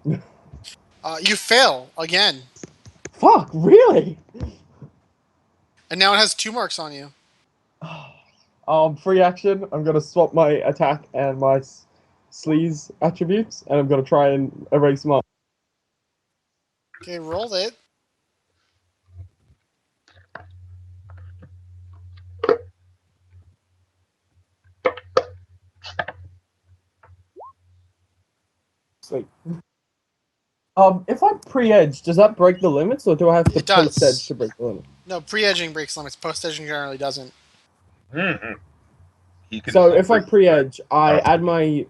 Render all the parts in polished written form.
You fail again. Fuck, really? And now it has 2 marks on you. Free action. I'm gonna swap my attack and my sleaze attributes, and I'm gonna try and erase my. Okay, roll it. Sleep. If I pre-edge, does that break the limits, or do I have to It does. post-edge to break the limit? No, pre-edging breaks limits. Post-edging generally doesn't. Mm-hmm. So if I pre-edge, I add my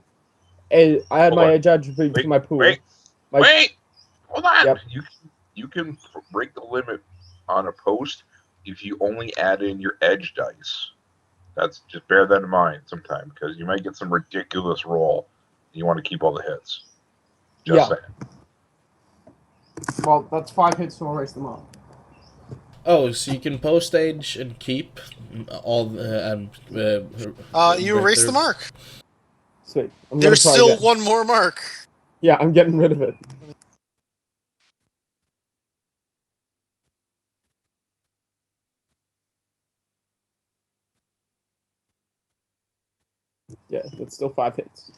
edge attribute to my pool. Wait! Hold on! Yep. You can break the limit on a post if you only add in your edge dice. Just bear that in mind sometime, because you might get some ridiculous roll. And you want to keep all the hits. Just saying. Well, that's 5 hits to erase them all. Oh, so you can post-edge and keep all the... You erase the mark. Sweet. There's still 1 more mark. Yeah, I'm getting rid of it. Yeah, that's still 5 hits.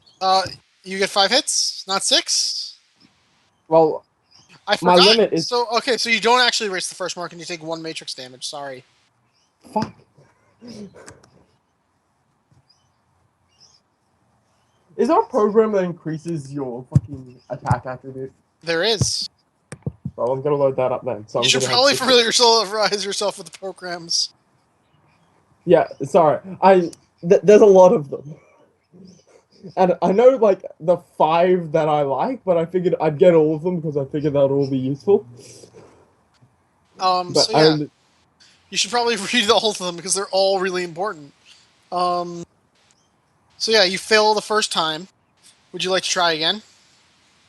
You get 5 hits, not 6? Well, I forgot. my limit is... So you don't actually erase the first mark and you take 1 matrix damage, sorry. Fuck. Is there a program that increases your fucking attack attribute? There is. Well, I'm gonna load that up then. So you should probably familiarize yourself with the programs. Yeah, sorry. There's a lot of them. And I know, like, the 5 that I like, but I figured I'd get all of them because I figured that would all be useful. So yeah, you should probably read all of them because they're all really important. So yeah, you fail the first time. Would you like to try again?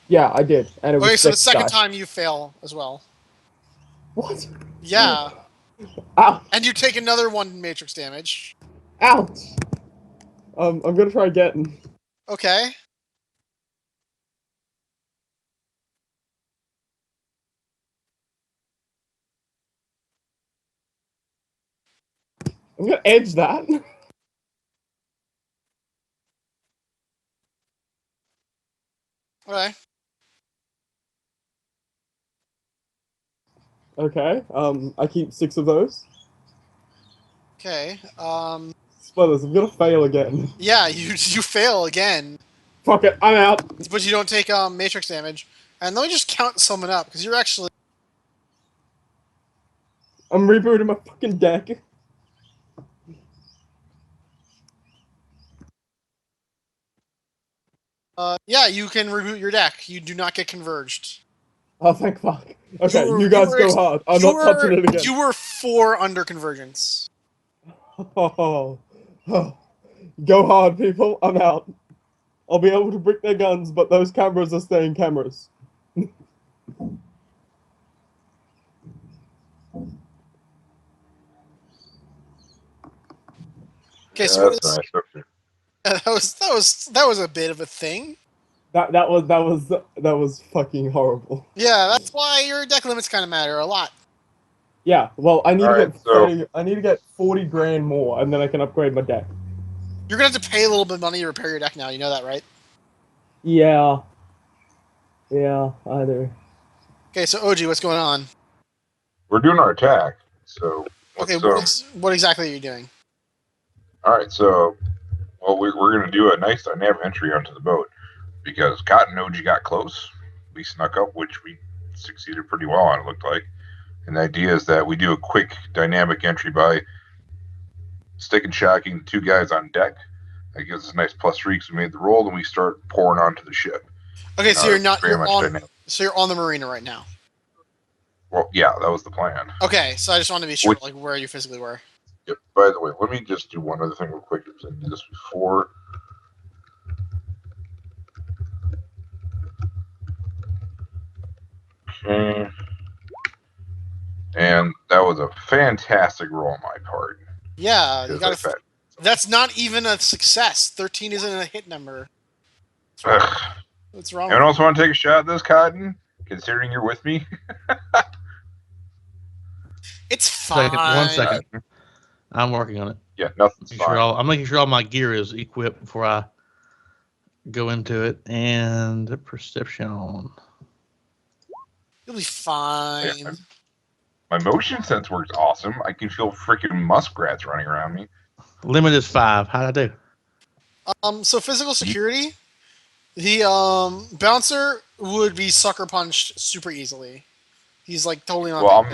Yeah, I did. And it was so the second time you fail as well. What? Yeah. Ow. And you take another 1 matrix damage. Ouch. I'm gonna try again. Okay. I'm gonna edge that. Okay. Okay. I keep 6 of those. Okay. Spoilers. I'm gonna fail again. Yeah, you fail again. Fuck it. I'm out. But you don't take matrix damage. And let me just count someone up because you're actually. I'm rebooting my fucking deck. Yeah, you can reboot your deck. You do not get converged. Oh, thank fuck. Okay, you guys go hard. I'm not touching it again. You were 4 under convergence. Oh. Go hard, people. I'm out. I'll be able to brick their guns, but those cameras are staying cameras. Okay, so that was a bit of a thing. That was fucking horrible. Yeah, that's why your deck limits kind of matter a lot. Yeah, well, I need to get 40 grand more, and then I can upgrade my deck. You're gonna have to pay a little bit of money to repair your deck now. You know that, right? Yeah. Yeah, I do. Okay, so OG, what's going on? We're doing our attack, so... Okay, what exactly are you doing? Alright, so... Well, we're going to do a nice dynamic entry onto the boat, because Cotton and OG got close. We snuck up, which we succeeded pretty well on, it looked like. And the idea is that we do a quick dynamic entry by stick and shocking 2 guys on deck. That gives us a nice +3 because we made the roll, and we start pouring onto the ship. Okay, so you're on the marina right now. Well, yeah, that was the plan. Okay, so I just wanted to be sure like where you physically were. Yep. By the way, let me just do one other thing real quick. I did this before. Okay. And that was a fantastic roll on my part. Yeah, you got that's not even a success. 13 isn't a hit number. Ugh. What's wrong Anyone with else want to take a shot at this, Cotton? Considering you're with me? It's fine. One second. I'm working on it. Yeah, nothing's fine. I'm making sure all my gear is equipped before I go into it. And perception. You'll be fine. Yeah, my motion sense works awesome. I can feel freaking muskrats running around me. Limit is 5. How'd I do? So physical security, the bouncer would be sucker punched super easily. He's like totally on. Well,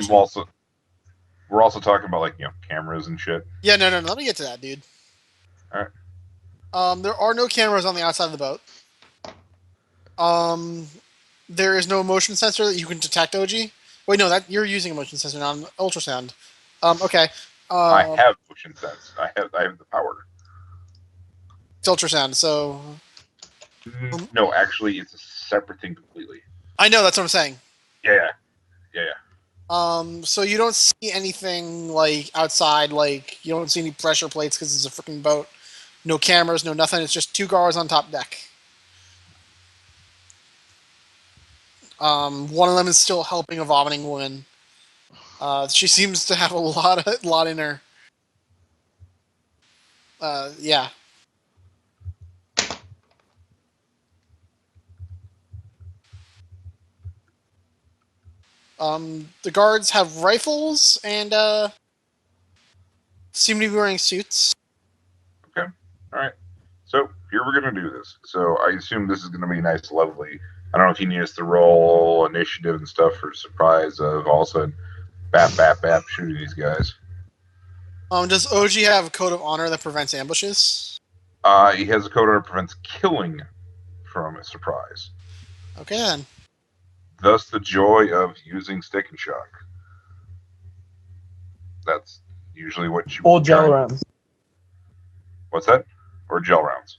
we're also talking about like cameras and shit. Yeah, no. Let me get to that, dude. All right. There are no cameras on the outside of the boat. There is no motion sensor that you can detect, OG. Wait, no, that you're using a motion sensor, not an ultrasound. Okay. I have motion sense. I have the power. It's ultrasound, so No, actually, it's a separate thing completely. I know that's what I'm saying. Yeah. So you don't see anything like outside, like you don't see any pressure plates because it's a freaking boat. No cameras, no nothing. It's just 2 guards on top deck. One of them is still helping a vomiting woman. She seems to have a lot in her. Yeah. The guards have rifles and seem to be wearing suits. Okay. All right. So here we're gonna do this. So I assume this is gonna be nice, lovely. I don't know if you need us to roll initiative and stuff for surprise of all of a sudden, bap, shooting these guys. Does OG have a code of honor that prevents ambushes? He has a code that prevents killing from a surprise. Okay then. Thus, the joy of using Stick and Shock. That's usually what you. Or gel rounds. What's that? Or gel rounds.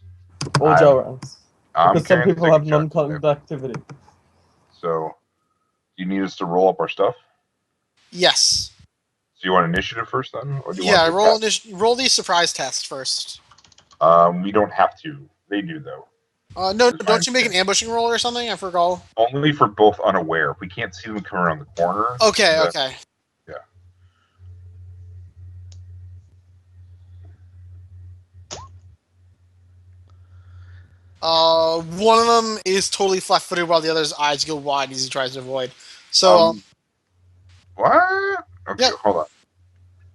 Or gel rounds. Because some people have non conductivity. So, you need us to roll up our stuff? Yes. So you want initiative first then? Or do you Yeah, want roll the surprise test first. We don't have to. They do though. No, don't you make an ambushing roll or something? I forgot. Only for both unaware. If we can't see them come around the corner. Okay, then, okay. Yeah. One of them is totally flat-footed while the other's eyes go wide as he tries to avoid. So, what? Okay, yeah. hold on.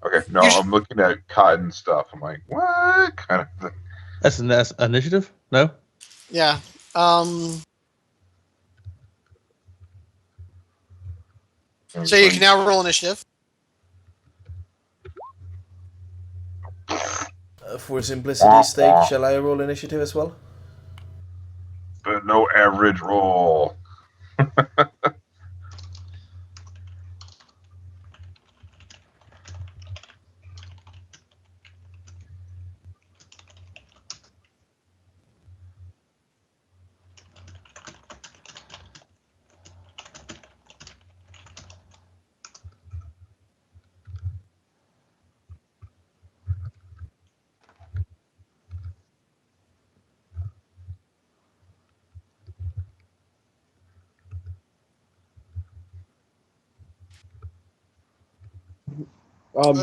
Okay, no, I'm looking at Cotton stuff. I'm like, what kind of thing? That's initiative? No? Yeah. So you can now roll initiative. For simplicity's sake, shall I roll initiative as well? But no average roll.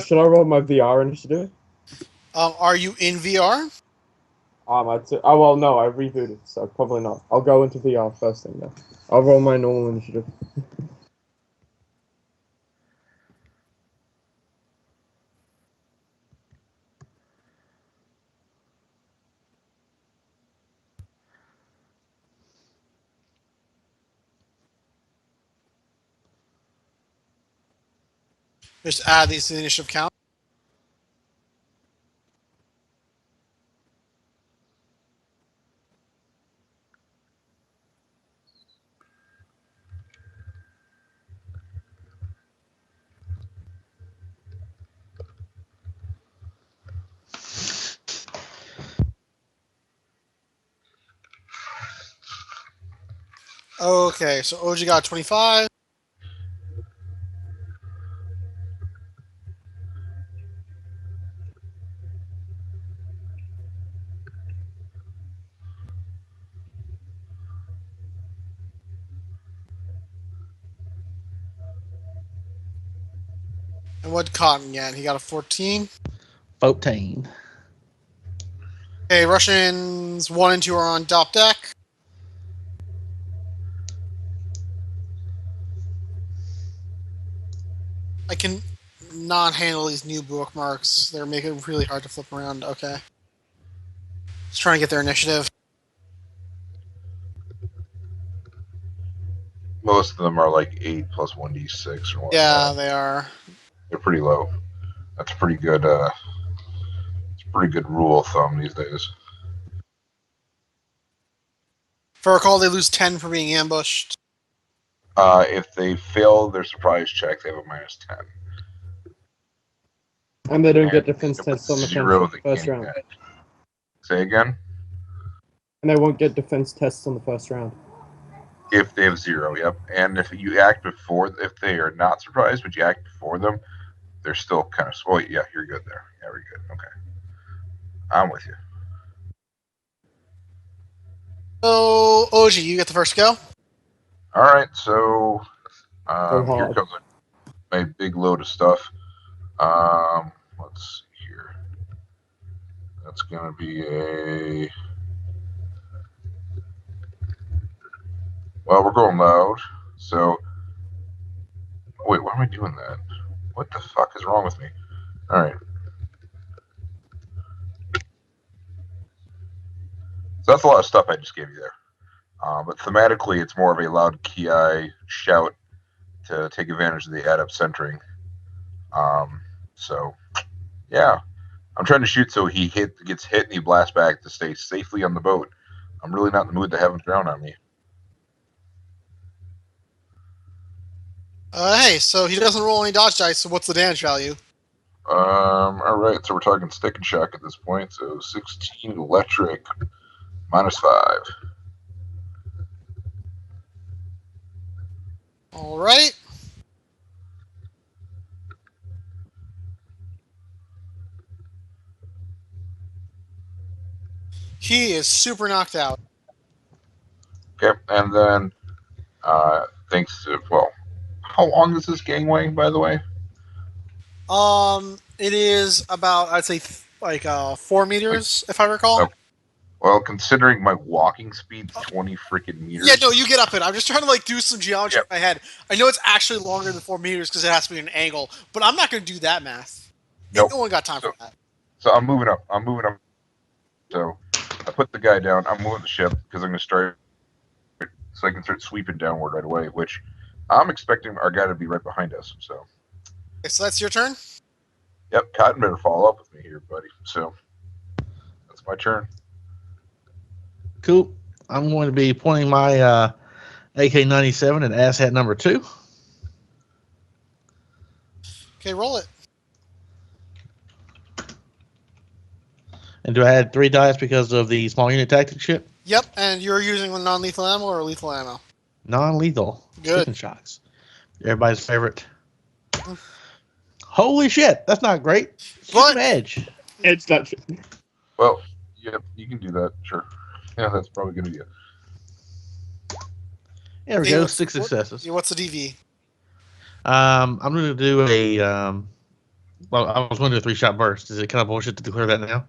Should I roll my VR initiative? Are you in VR? I'd say. Oh well, no, I rebooted, so probably not. I'll go into VR first thing then. I'll roll my normal initiative. Just add these to the initiative count. Okay, so OG got 25. And what Cotton get? He got a 14. 14. Okay, Russians 1 and 2 are on top deck. I can not handle these new bookmarks. They're making it really hard to flip around. Okay. Just trying to get their initiative. Most of them are like 8 plus 1d6 or whatnot. Yeah, they are. They're pretty low. That's a pretty good. It's a pretty good rule of thumb these days. If I recall, they lose 10 for being ambushed. If they fail their surprise check, they have a -10. And they don't get And defense if it's tests on the 0, they first can't round. get. Say again? And they won't get defense tests on the first round. If they have 0, yep. And if you act before, if they are not surprised, but you act before them, they're still kind of. Oh, yeah, you're good there. Yeah, we're good. Okay. I'm with you. So, Oji, you get the first go. All right, so here hard. comes my big load of stuff. Let's see here. That's going to be a. Well, we're going loud. So, wait, why am I doing that? What the fuck is wrong with me? All right. So that's a lot of stuff I just gave you there. But thematically, it's more of a loud ki shout to take advantage of the adept centering. So, yeah. I'm trying to shoot so he gets hit and he blasts back to stay safely on the boat. I'm really not in the mood to have him drown on me. Hey, so he doesn't roll any dodge dice, so what's the damage value? All right, so we're talking stick and shock at this point. So 16 electric, -5. All right. He is super knocked out. Okay, and then thanks to, well, how long is this gangway, by the way? It is about, I'd say, like 4 meters, if I recall. Okay. Well, considering my walking speed's 20 freaking meters. Yeah, no, you get up it. I'm just trying to like do some geometry in my head. I know it's actually longer than 4 meters because it has to be an angle, but I'm not going to do that math. Nope. No one got time for that. So I'm moving up. So I put the guy down. I'm moving the ship because I'm going to start, so I can start sweeping downward right away, which I'm expecting our guy to be right behind us. So. Okay, so that's your turn? Yep, Cotton better follow up with me here, buddy. So that's my turn. Cool. I'm going to be pointing my AK-97 at asshat number 2. Okay, roll it. And do I add 3 dice because of the small unit tactic ship? Yep, and you're using the non-lethal ammo or lethal ammo? Non-lethal. Good. Chicken shocks. Everybody's favorite. Holy shit, that's not great. But edge. It's not. Well, yep, you can do that. Sure. Yeah, that's probably a good idea. There we go. 6 successes. What's the DV? I'm going to do a. Well, I was going to do a 3-shot burst. Is it kind of bullshit to declare that now?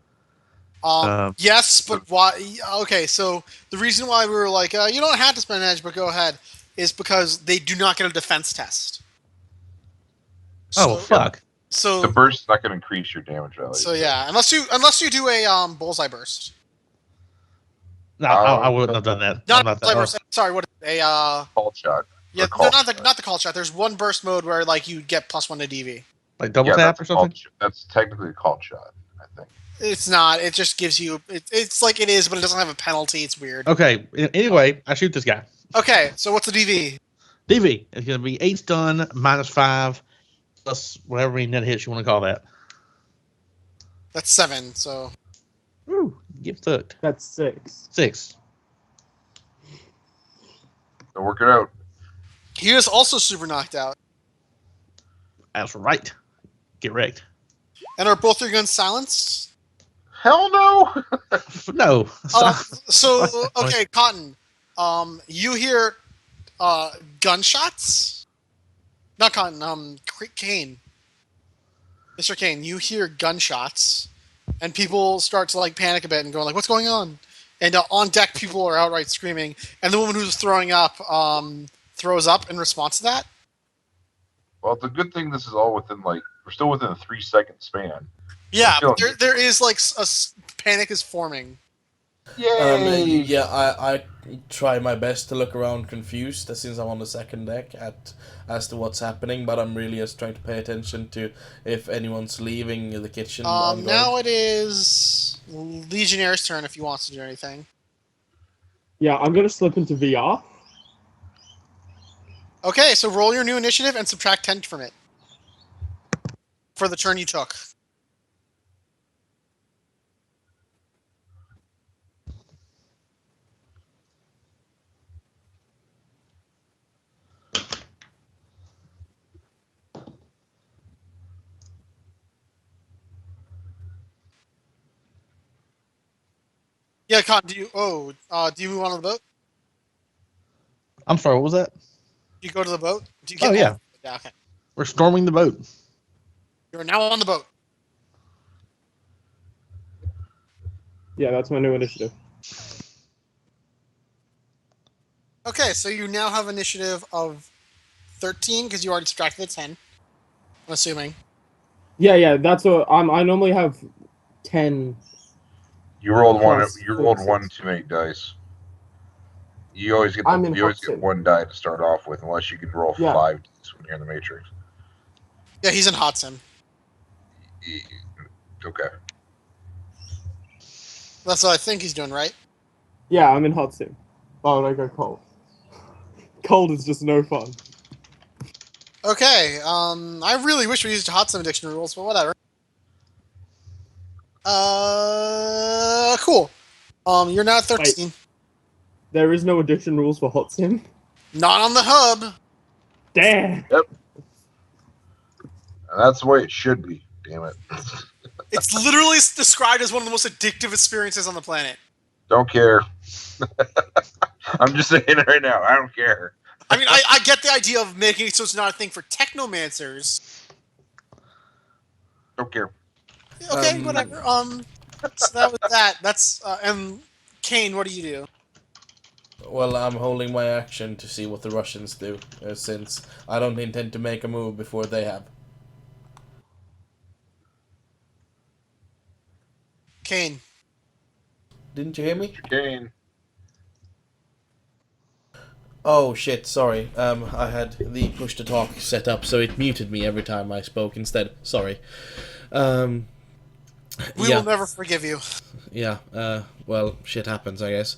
Yes, but why? Okay, so the reason why we were like, you don't have to spend an edge, but go ahead, is because they do not get a defense test. So, fuck. So the burst is not going to increase your damage value. So yeah, unless you do a bullseye burst. No, I wouldn't have done that. Not I'm not bullseye that. burst. Sorry, what a call shot. Yeah, no, not the call shot. There's one burst mode where like you get +1 to DV. Like double tap or something. That's technically a called shot, I think. It's not. It just gives you. It's like it is, but it doesn't have a penalty. It's weird. Okay. Anyway, I shoot this guy. Okay, so what's the DV? DV is going to be 8 stun -5 plus whatever many net hits you want to call that. That's 7. So. Ooh, get fucked. That's 6. 6. So work it out. He is also super knocked out. That's right. Get wrecked. And are both your guns silenced? Hell no. No. So okay, Cotton. You hear gunshots? Not Cotton. Kane. Mr. Kane, you hear gunshots, and people start to like panic a bit and go like, "What's going on?" And on deck, people are outright screaming, and the woman who's throwing up throws up in response to that. Well, it's a good thing this is all within we're still within a 3-second span. Yeah, but there is like panic is forming. Yay! Yeah, I try my best to look around confused since I'm on the second deck as to what's happening, but I'm really just trying to pay attention to if anyone's leaving the kitchen. Now it is Legionnaire's turn if he wants to do anything. Yeah, I'm gonna slip into VR. Okay, so roll your new initiative and subtract 10 from it for the turn you took. Yeah, Con, do you move on to the boat? I'm sorry, what was that? Do you go to the boat? Do you get yeah. Yeah, okay. We're storming the boat. You're now on the boat. Yeah, that's my new initiative. Okay, so you now have initiative of 13 because you already subtracted the 10. I'm assuming. Yeah, that's what I normally have 10. You rolled one. Plus You rolled 46. 1 2 dice. You always get one die to start off with, unless you can roll 5 dice when you're in the Matrix. Yeah, he's in hot sim. Okay. That's what I think he's doing, right? Yeah, I'm in hot sim. Why would I go cold? Cold is just no fun. Okay, I really wish we used hot sim addiction rules, but whatever. Cool. You're now at 13. Wait, there is no addiction rules for hot sim? Not on the hub. Damn. Yep. And that's the way it should be. Damn it. It's literally described as one of the most addictive experiences on the planet. Don't care. I'm just saying it right now. I don't care. I mean, I get the idea of making it so it's not a thing for technomancers. Don't care. Okay, whatever. So that was that. That's and Kane, what do you do? Well, I'm holding my action to see what the Russians do, since I don't intend to make a move before they have. Kane. Didn't you hear me? Kane. Oh shit, sorry. I had the push to talk set up, so it muted me every time I spoke instead. Sorry. We will never forgive you. Yeah, well, shit happens, I guess.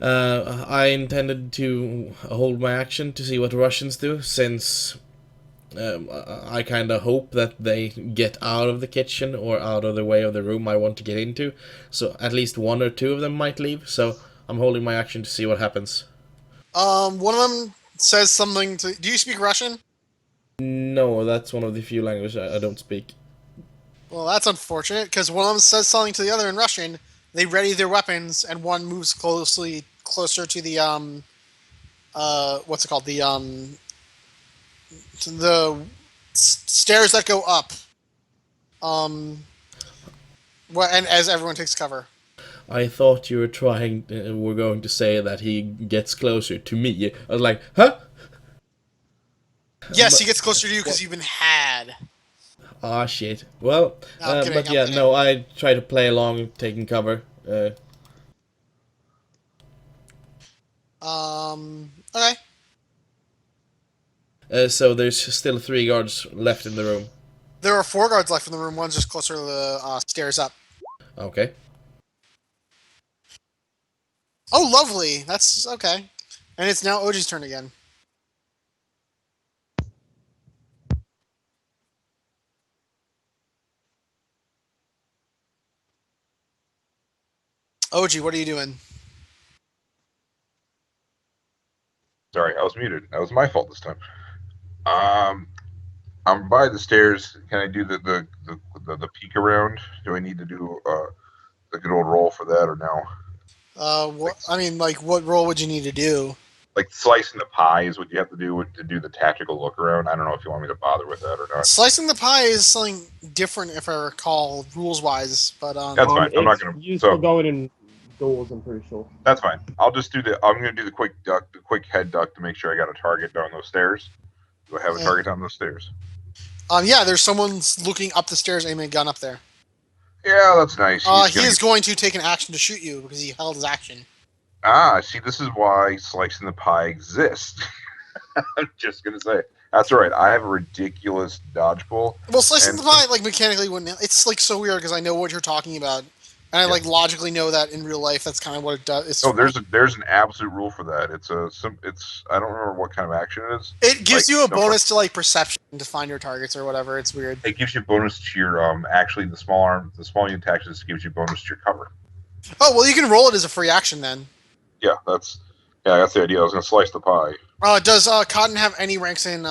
I intended to hold my action to see what the Russians do, since I kind of hope that they get out of the kitchen or out of the way of the room I want to get into. So at least 1 or 2 of them might leave, so I'm holding my action to see what happens. One of them says something to... Do you speak Russian? No, that's one of the few languages I don't speak. Well, that's unfortunate, because one of them says something to the other in Russian, they ready their weapons, and one moves closer to the, what's it called? The stairs that go up. And as everyone takes cover. I thought you were going to say that he gets closer to me. I was like, huh? Yes, he gets closer to you because you've been had. Ah, shit. Well, No, but yeah, no, I try to play along, taking cover. Okay. So there's still 3 guards left in the room. There are 4 guards left in the room. One's just closer to the stairs up. Okay. Oh, lovely. That's okay. And it's now Oji's turn again. Oji, what are you doing? Sorry, I was muted. That was my fault this time. I'm by the stairs. Can I do the peek around? Do I need to do the good old roll for that or no? What role would you need to do? like slicing the pie is what you have to do to do the tactical look around. I don't know if you want me to bother with that or not. Slicing the pie is something different, if I recall, rules wise. But That's fine. I'm not It's gonna. used So for going indoors, I'm pretty sure. that's fine. I'll just do the. I'm gonna do the quick duck, the quick head duck to make sure I got a target down those stairs. Do I have a target down those stairs? Yeah, there's someone's looking up the stairs, aiming a gun up there. Yeah, that's nice. He is going to take an action to shoot you because he held his action. See, this is why slicing the pie exists. I'm just gonna say that's all right. I have a ridiculous dodge pool. Well, slicing the pie, like, mechanically wouldn't. It's like so weird because I know what you're talking about, and I like logically know that in real life that's kind of what it does. It's there's an absolute rule for that. It's I don't remember what kind of action it is. It gives you a bonus to like perception to find your targets or whatever. It's weird. It gives you a bonus to your actually the small unit tactics gives you a bonus to your cover. Oh well, you can roll it as a free action then. Yeah, that's the idea. I was gonna slice the pie. Does Cotton have any ranks in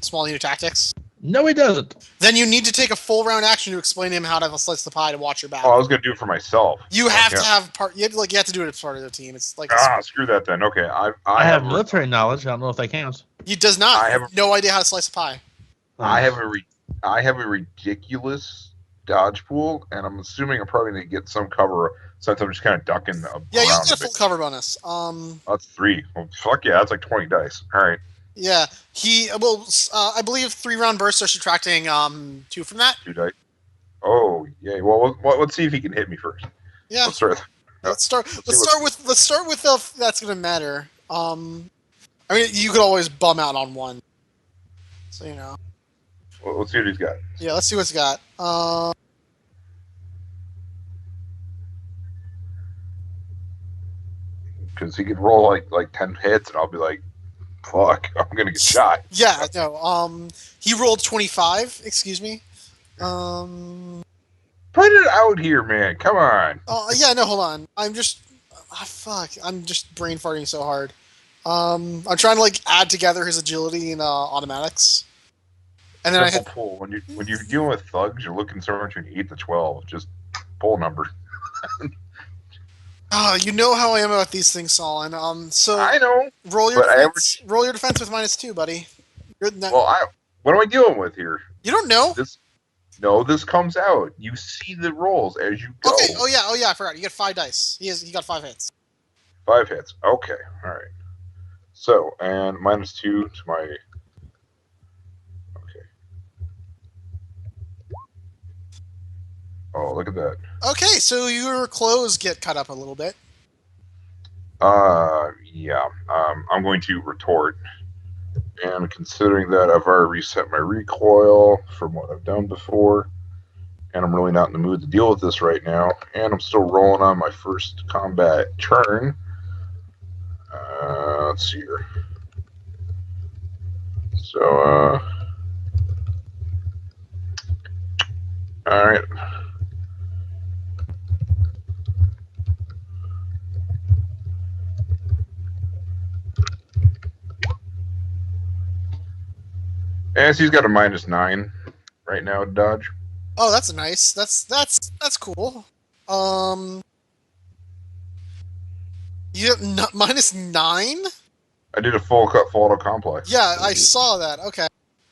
small unit tactics? No, he doesn't. Then you need to take a full round action to explain to him how to slice the pie to watch your back. Oh, I was gonna do it for myself. You have to have part. You have to do it as part of the team. It's like screw that then. Okay, I have military knowledge. I don't know if that counts. He does not. I have no idea how to slice a pie. I have a ridiculous dodge pool, and I'm assuming I'm probably gonna get some cover. Since I'm just kind of ducking. Yeah, you'll get a full cover bonus. That's 3. Well, fuck yeah, that's like 20 dice. All right. Yeah, I believe 3-round bursts are subtracting 2 from that. 2 dice. Oh yeah. Well, let's see if he can hit me first. Yeah. Let's start with if that's gonna matter. I mean, you could always bum out on one. So you know. Well, let's see what he's got. Yeah, let's see what he's got. Because he could roll like 10 hits, and I'll be like, "Fuck, I'm gonna get shot." Yeah, no. He rolled 25. Excuse me. Put it out here, man. Come on. Yeah, no, hold on. I'm just, fuck. I'm just brain farting so hard. I'm trying to like add together his agility and automatics. And then Simple pull. When you're dealing with thugs, you're looking somewhere between 8 to 12. Just pull a number. You know how I am about these things, Solon. So I know. Roll your defense. Roll your defense with -2, buddy. What am I dealing with here? You don't know. This comes out. You see the rolls as you go. Okay. Oh yeah. I forgot. You get 5 dice. He got 5 hits. 5 hits. Okay. All right. So and -2 to my. Okay. Oh, look at that. Okay, so your clothes get cut up a little bit. Yeah. I'm going to retort. And considering that I've already reset my recoil from what I've done before, and I'm really not in the mood to deal with this right now, and I'm still rolling on my first combat turn. Let's see here. So, all right. And he's got a -9 right now to dodge. Oh, that's nice. That's cool. You have -9? I did a full auto complex. Yeah, I saw that. Okay.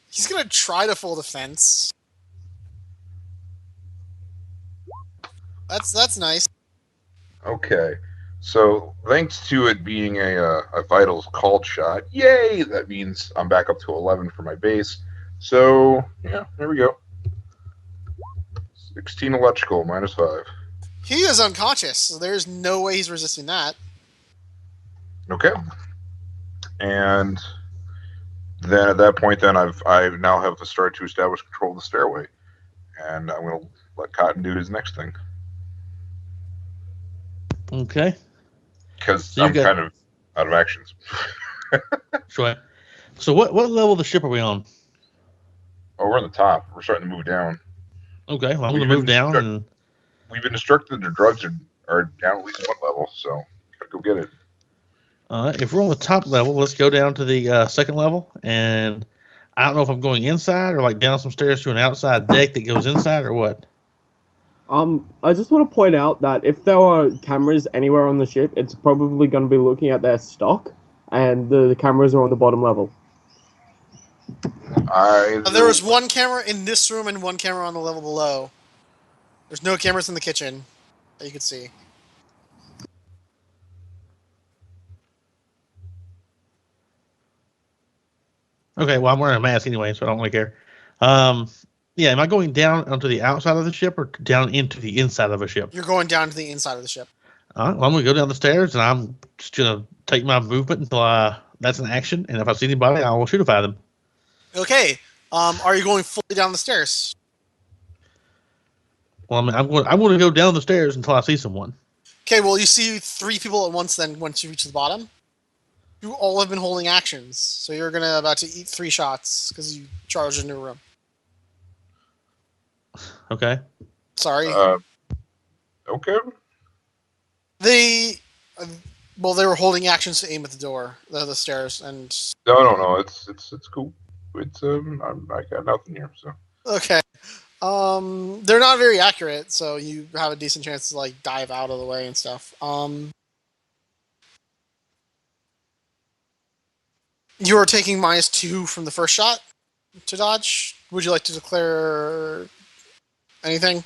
He's gonna try to full defense. That's nice. Okay. So thanks to it being a vitals called shot, yay! That means I'm back up to 11 for my base. So yeah, there we go. 16 electrical -5. He is unconscious, so there's no way he's resisting that. Okay. And then at that point, I now have started to establish control of the stairway, and I'm going to let Cotton do his next thing. Okay. Because I'm kind of out of actions. Sure. So what level of the ship are we on? Oh, we're on the top. We're starting to move down. Okay, well, I'm going to move down. And we've been instructed the drugs are down at least 1 level, so gotta go get it. If we're on the top level, let's go down to the second level. And I don't know if I'm going inside or like down some stairs to an outside deck that goes inside or what. I just want to point out that if there are cameras anywhere on the ship, it's probably going to be looking at their stock. and the cameras are on the bottom level. There was one camera in this room and one camera on the level below. There's no cameras in the kitchen that you could see. Okay, well, I'm wearing a mask anyway, so I don't really care. Yeah, am I going down onto the outside of the ship or down into the inside of a ship? You're going down to the inside of the ship. All right, well, I'm going to go down the stairs, and I'm just going to take my movement until that's an action, and if I see anybody, I will shootify them. Okay. Are you going fully down the stairs? Well, I mean, I'm going to go down the stairs until I see someone. Okay, well, you see 3 people at once then once you reach the bottom. You all have been holding actions, so you're about to eat 3 shots because you charged into a room. Okay. Sorry. Okay. They were holding actions to aim at the door, the stairs, and No. It's cool. It's I got nothing here, so. okay. They're not very accurate, so you have a decent chance to like dive out of the way and stuff. You are taking -2 from the first shot to dodge. Would you like to declare anything?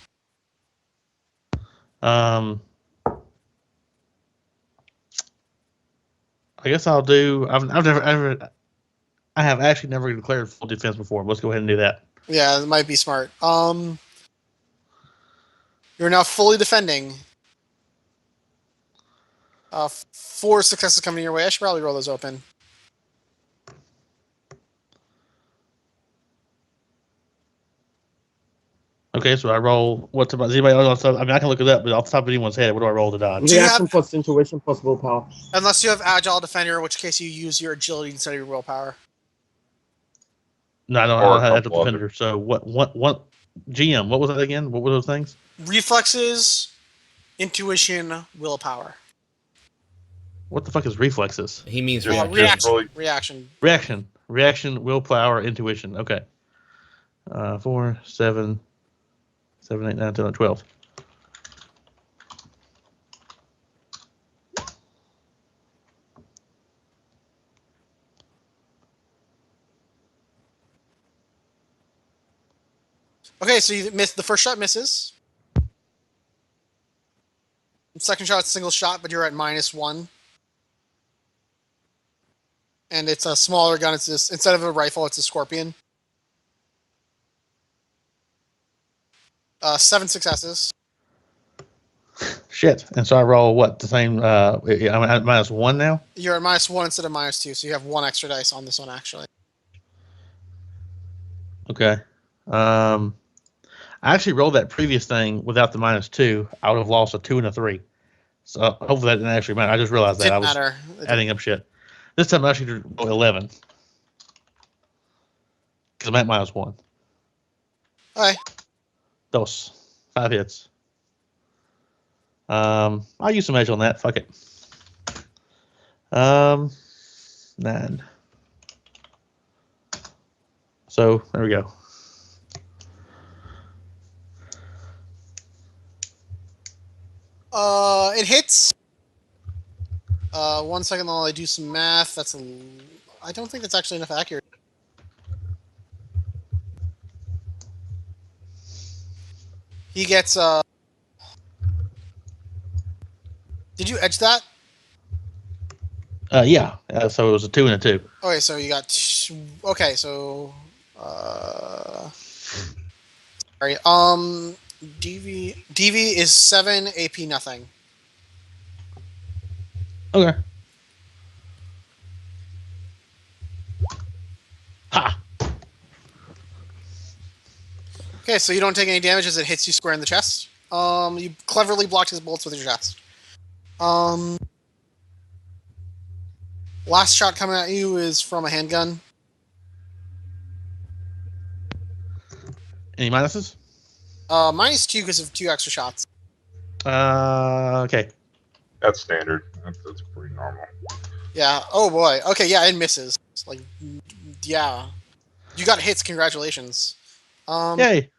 I guess I'll do. I have actually never declared full defense before. Let's go ahead and do that. Yeah, that might be smart. You're now fully defending. 4 successes coming your way. I should probably roll those open. Okay, so I roll. What's about? Does anybody else? I mean, I can look it up, but off the top of anyone's head, what do I roll to dodge? Reaction plus intuition plus willpower. Unless you have agile defender, in which case you use your agility instead of your willpower. No, I don't have agile defender. So what? GM? What was that again? What were those things? Reflexes, intuition, willpower. What the fuck is reflexes? He means reaction. Reaction, willpower, intuition. Okay. 4, 7, 8, 9, 10, 12. Okay, so you missed the first shot. Misses. The second shot, single shot, but you're at -1. And it's a smaller gun. It's just instead of a rifle, it's a Scorpion. 7 successes. Shit. And so I roll what? The same. I'm at -1 now? You're at -1 instead of -2, so you have 1 extra dice on this one, actually. Okay. I actually rolled that previous thing without the -2. I would have lost a 2 and a 3. So hopefully that didn't actually matter. I just realized that. I was adding up shit. This time I actually rolled 11. Because I'm at -1. Okay. Dos. 5 hits. I'll use some edge on that. Fuck it. 9. So there we go. It hits. 1 second while I do some math. I don't think that's actually enough accurate. He gets, Did you edge that? Yeah. So it was a 2 and a 2. Okay, so you got... Okay, so... Sorry. DV is 7, AP nothing. Okay. Ha! Okay, so you don't take any damage as it hits you square in the chest. You cleverly blocked his bullets with your chest. Last shot coming at you is from a handgun. Any minuses? -2 because of 2 extra shots. Okay. That's standard. That's pretty normal. Yeah. Oh boy. Okay. Yeah, it misses. Like, yeah, you got hits. Congratulations. Yay.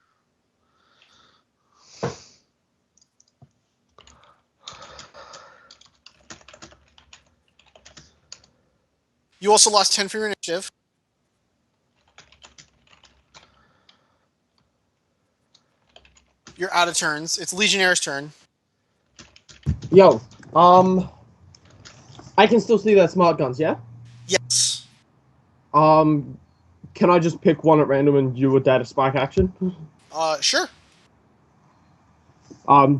You also lost 10 for your initiative. You're out of turns. It's Legionnaire's turn. Yo, I can still see their smart guns, yeah? Yes. Can I just pick one at random and do a data spike action? Sure.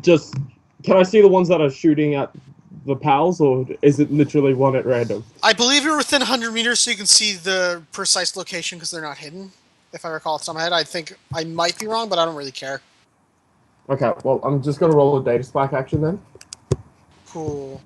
Just can I see the ones that are shooting at the pals, or is it literally one at random? I believe you're within 100 meters, so you can see the precise location because they're not hidden. If I recall off the top of my head, I think I might be wrong, but I don't really care. Okay, well, I'm just gonna roll a data spike action then. Cool.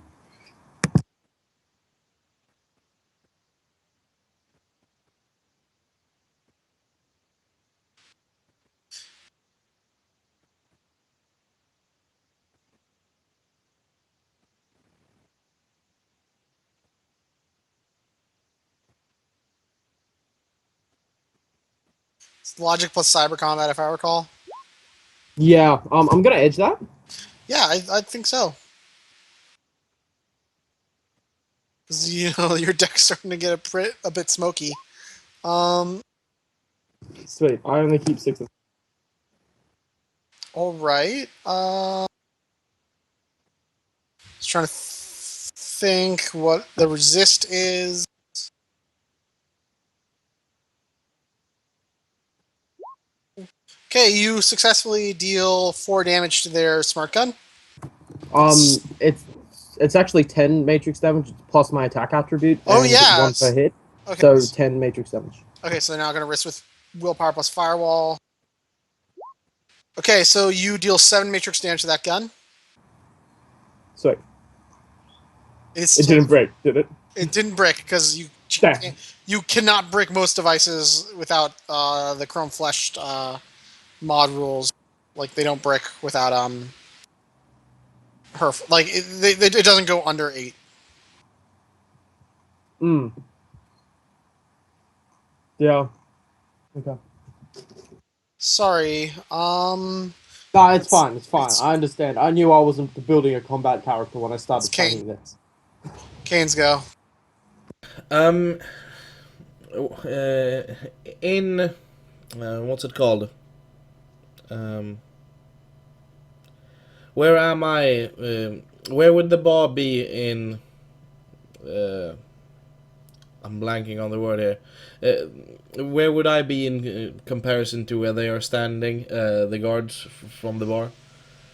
It's logic plus cyber combat, if I recall. Yeah, I'm gonna edge that. Yeah, I think so. Because, your deck's starting to get a bit smoky. Sweet, I only keep 6 of Alright. Just trying to think what the resist is. Okay, you successfully deal 4 damage to their smart gun. It's actually 10 matrix damage plus my attack attribute. Oh, and yeah. 1 per hit. Okay. So 10 matrix damage. Okay, so they're now going to risk with willpower plus firewall. Okay, so you deal 7 matrix damage to that gun. Sweet. It didn't break, did it? It didn't break because you cannot break most devices without the chrome fleshed mod rules. Like, they don't break without like it doesn't go under 8. Yeah. Okay. Sorry. Nah, it's fine. It's fine. I understand. I knew I wasn't building a combat character when I started playing this. Kane's go. In what's it called? Where am I? Where would the bar be in? I'm blanking on the word here. Where would I be in comparison to where they are standing? The guards from the bar.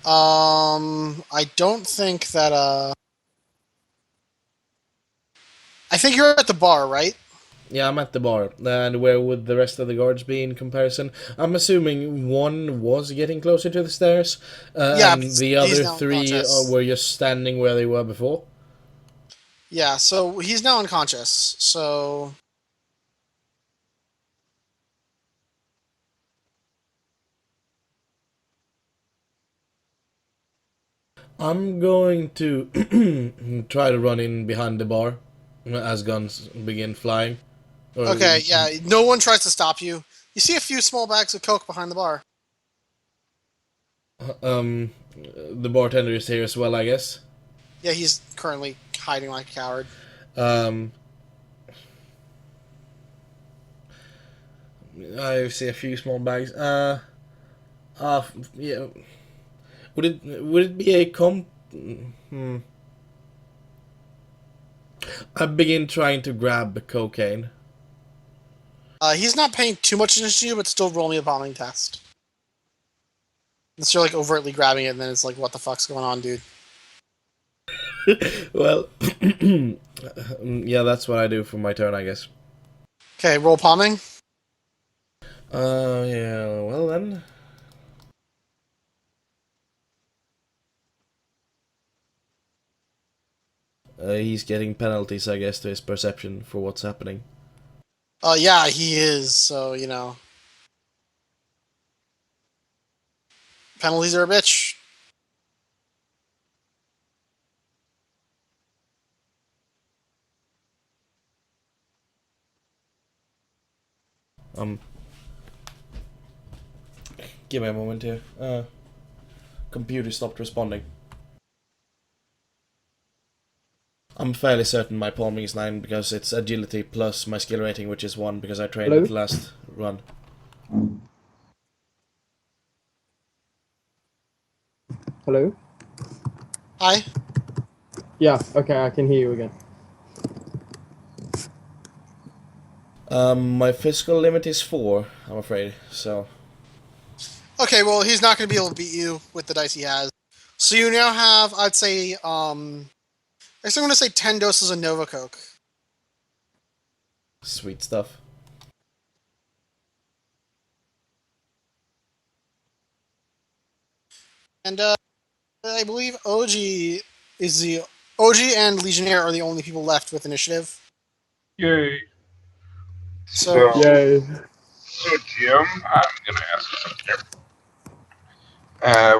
I don't think that. I think you're at the bar, right? Yeah, I'm at the bar. And where would the rest of the guards be in comparison? I'm assuming one was getting closer to the stairs, yeah, and the other 3 were just standing where they were before. Yeah, so he's now unconscious, so... I'm going to try to run in behind the bar as guns begin flying. Okay, yeah, no one tries to stop you. You see a few small bags of coke behind the bar. The bartender is here as well, I guess. Yeah, he's currently hiding like a coward. I see a few small bags. Yeah. Would it be a I begin trying to grab the cocaine. He's not paying too much attention to you, but still roll me a bombing test. Unless you're like overtly grabbing it, and then it's like, what the fuck's going on, dude? Well, yeah, that's what I do for my turn, I guess. Okay, roll palming. Yeah, well then. He's getting penalties, I guess, to his perception for what's happening. Yeah, he is, so, penalties are a bitch. Give me a moment here. Computer stopped responding. I'm fairly certain my palming is 9 because it's agility plus my skill rating, which is 1 because I trained Hello? it last run. Hello? Hi. Yeah, okay, I can hear you again. My physical limit is 4, I'm afraid, so... Okay, well, he's not going to be able to beat you with the dice he has. So you now have, I'd say, I guess I'm going to say 10 doses of Nova Coke. Sweet stuff. And I believe OG and Legionnaire are the only people left with initiative. Yay. So Yay. So Jim, I'm going to ask you something here.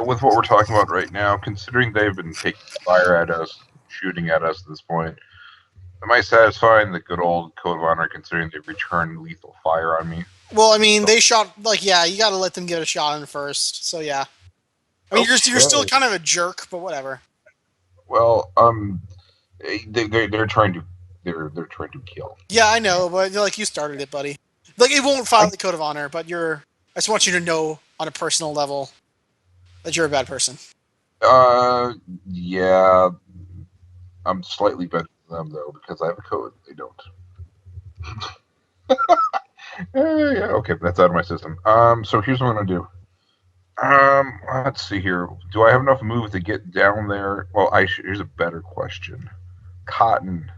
With what we're talking about right now, considering they've been taking fire at us, shooting at us at this point, am I satisfying the good old code of honor considering they returned lethal fire on me? Well, I mean, they shot, yeah, you gotta let them get a shot in first, so yeah. I mean, you're still kind of a jerk, but whatever. Well, they're trying to they're trying to kill. Yeah, I know, but like you started it, buddy. Like it won't violate code of honor, but I just want you to know on a personal level that you're a bad person. Yeah, I'm slightly better than them though because I have a code. They don't. Yeah, okay, that's out of my system. So here's what I'm gonna do. Let's see here. Do I have enough move to get down there? Well, here's a better question. Cotton,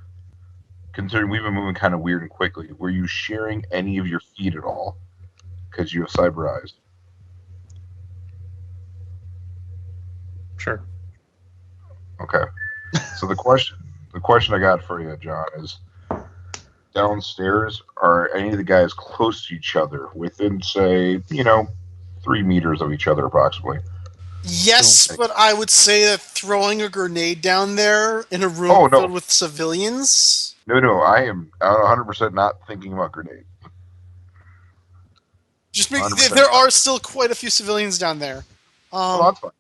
considering we've been moving kind of weird and quickly, were you sharing any of your feet at all? Because you have cyber eyes. Sure. Okay. So the question I got for you, John, is downstairs, are any of the guys close to each other within, say, 3 meters of each other approximately? Yes, but I would say that throwing a grenade down there in a room filled with civilians... No, I am 100% not thinking about grenade. There are still quite a few civilians down there. That's fine.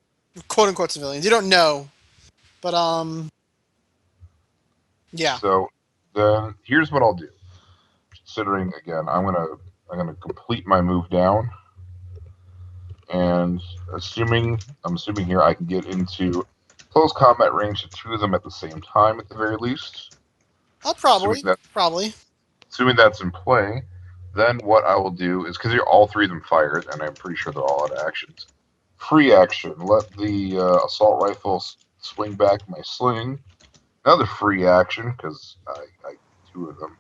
Quote unquote civilians. You don't know. But yeah. So then here's what I'll do. Considering again, I'm gonna complete my move down. And I'm assuming here I can get into close combat range to 2 of them at the same time at the very least. Probably. Assuming that's in play, then what I will do is, because all 3 of them fired, and I'm pretty sure they're all out of actions. Free action, let the assault rifle swing back my sling. Another free action, because I 2 of them,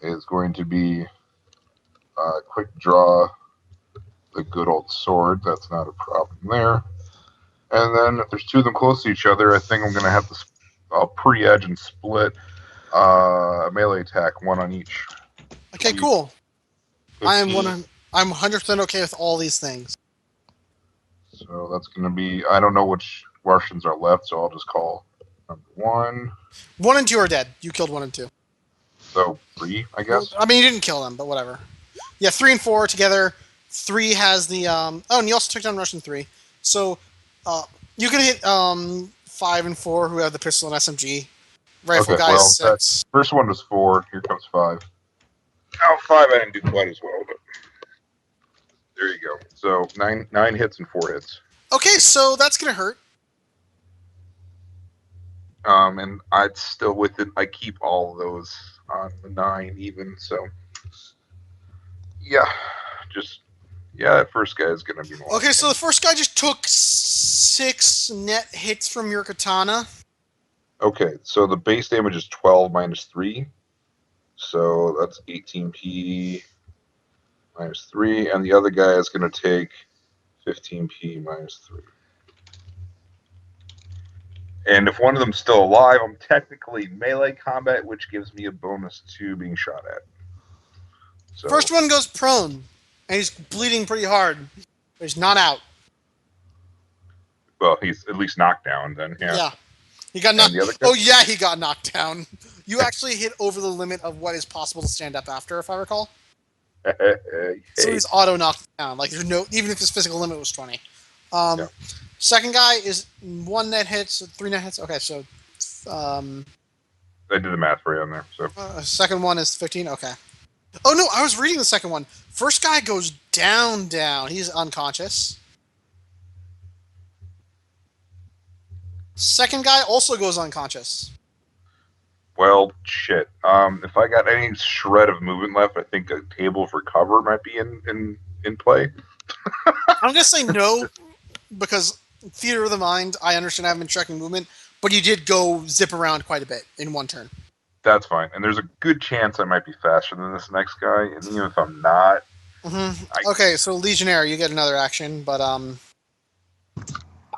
is going to be quick draw the good old sword. That's not a problem there. And then if there's 2 of them close to each other, I think I'm going to have to pre-edge and split a melee attack, 1 on each. Okay, cool. I'm 100% okay with all these things. So that's going to be, I don't know which Russians are left, so I'll just call number 1. 1 and 2 are dead. You killed 1 and 2. So 3, I guess. Well, I mean, you didn't kill them, but whatever. Yeah, 3 and 4 together. 3 has the oh, and you also took down Russian 3. So you can hit 5 and 4 who have the pistol and SMG. Rifle guys 6. First one was 4. Here comes 5. Oh, 5 I didn't do quite as well, but there you go. So 9 hits and 4 hits. Okay, so that's gonna hurt. And I'd still with it. I keep all of those on the 9 even. So yeah, that first guy is gonna be more. Okay, so the first guy just took 6 net hits from your katana. Okay, so the base damage is 12 minus 3. So that's 18p minus 3. And the other guy is going to take 15p minus 3. And if one of them's still alive, I'm technically melee combat, which gives me a bonus to being shot at. So, first one goes prone, and he's bleeding pretty hard. But he's not out. Well, he's at least knocked down then, yeah. Yeah. He got knocked. Oh yeah, he got knocked down. You actually hit over the limit of what is possible to stand up after, if I recall. So he's auto knocked down. Like there's no, even if his physical limit was 20. Yeah. Second guy is 1 net hits, 3 net hits. Okay, so I did the math for you on there. So second one is 15. Okay. Oh no, I was reading the second one. First guy goes down. He's unconscious. Second guy also goes unconscious. Well, shit. If I got any shred of movement left, I think a table for cover might be in play. I'm gonna say no, because theater of the mind, I understand I haven't been tracking movement, but you did go zip around quite a bit in one turn. That's fine. And there's a good chance I might be faster than this next guy, and even if I'm not... Okay, so Legionnaire, you get another action, but I'm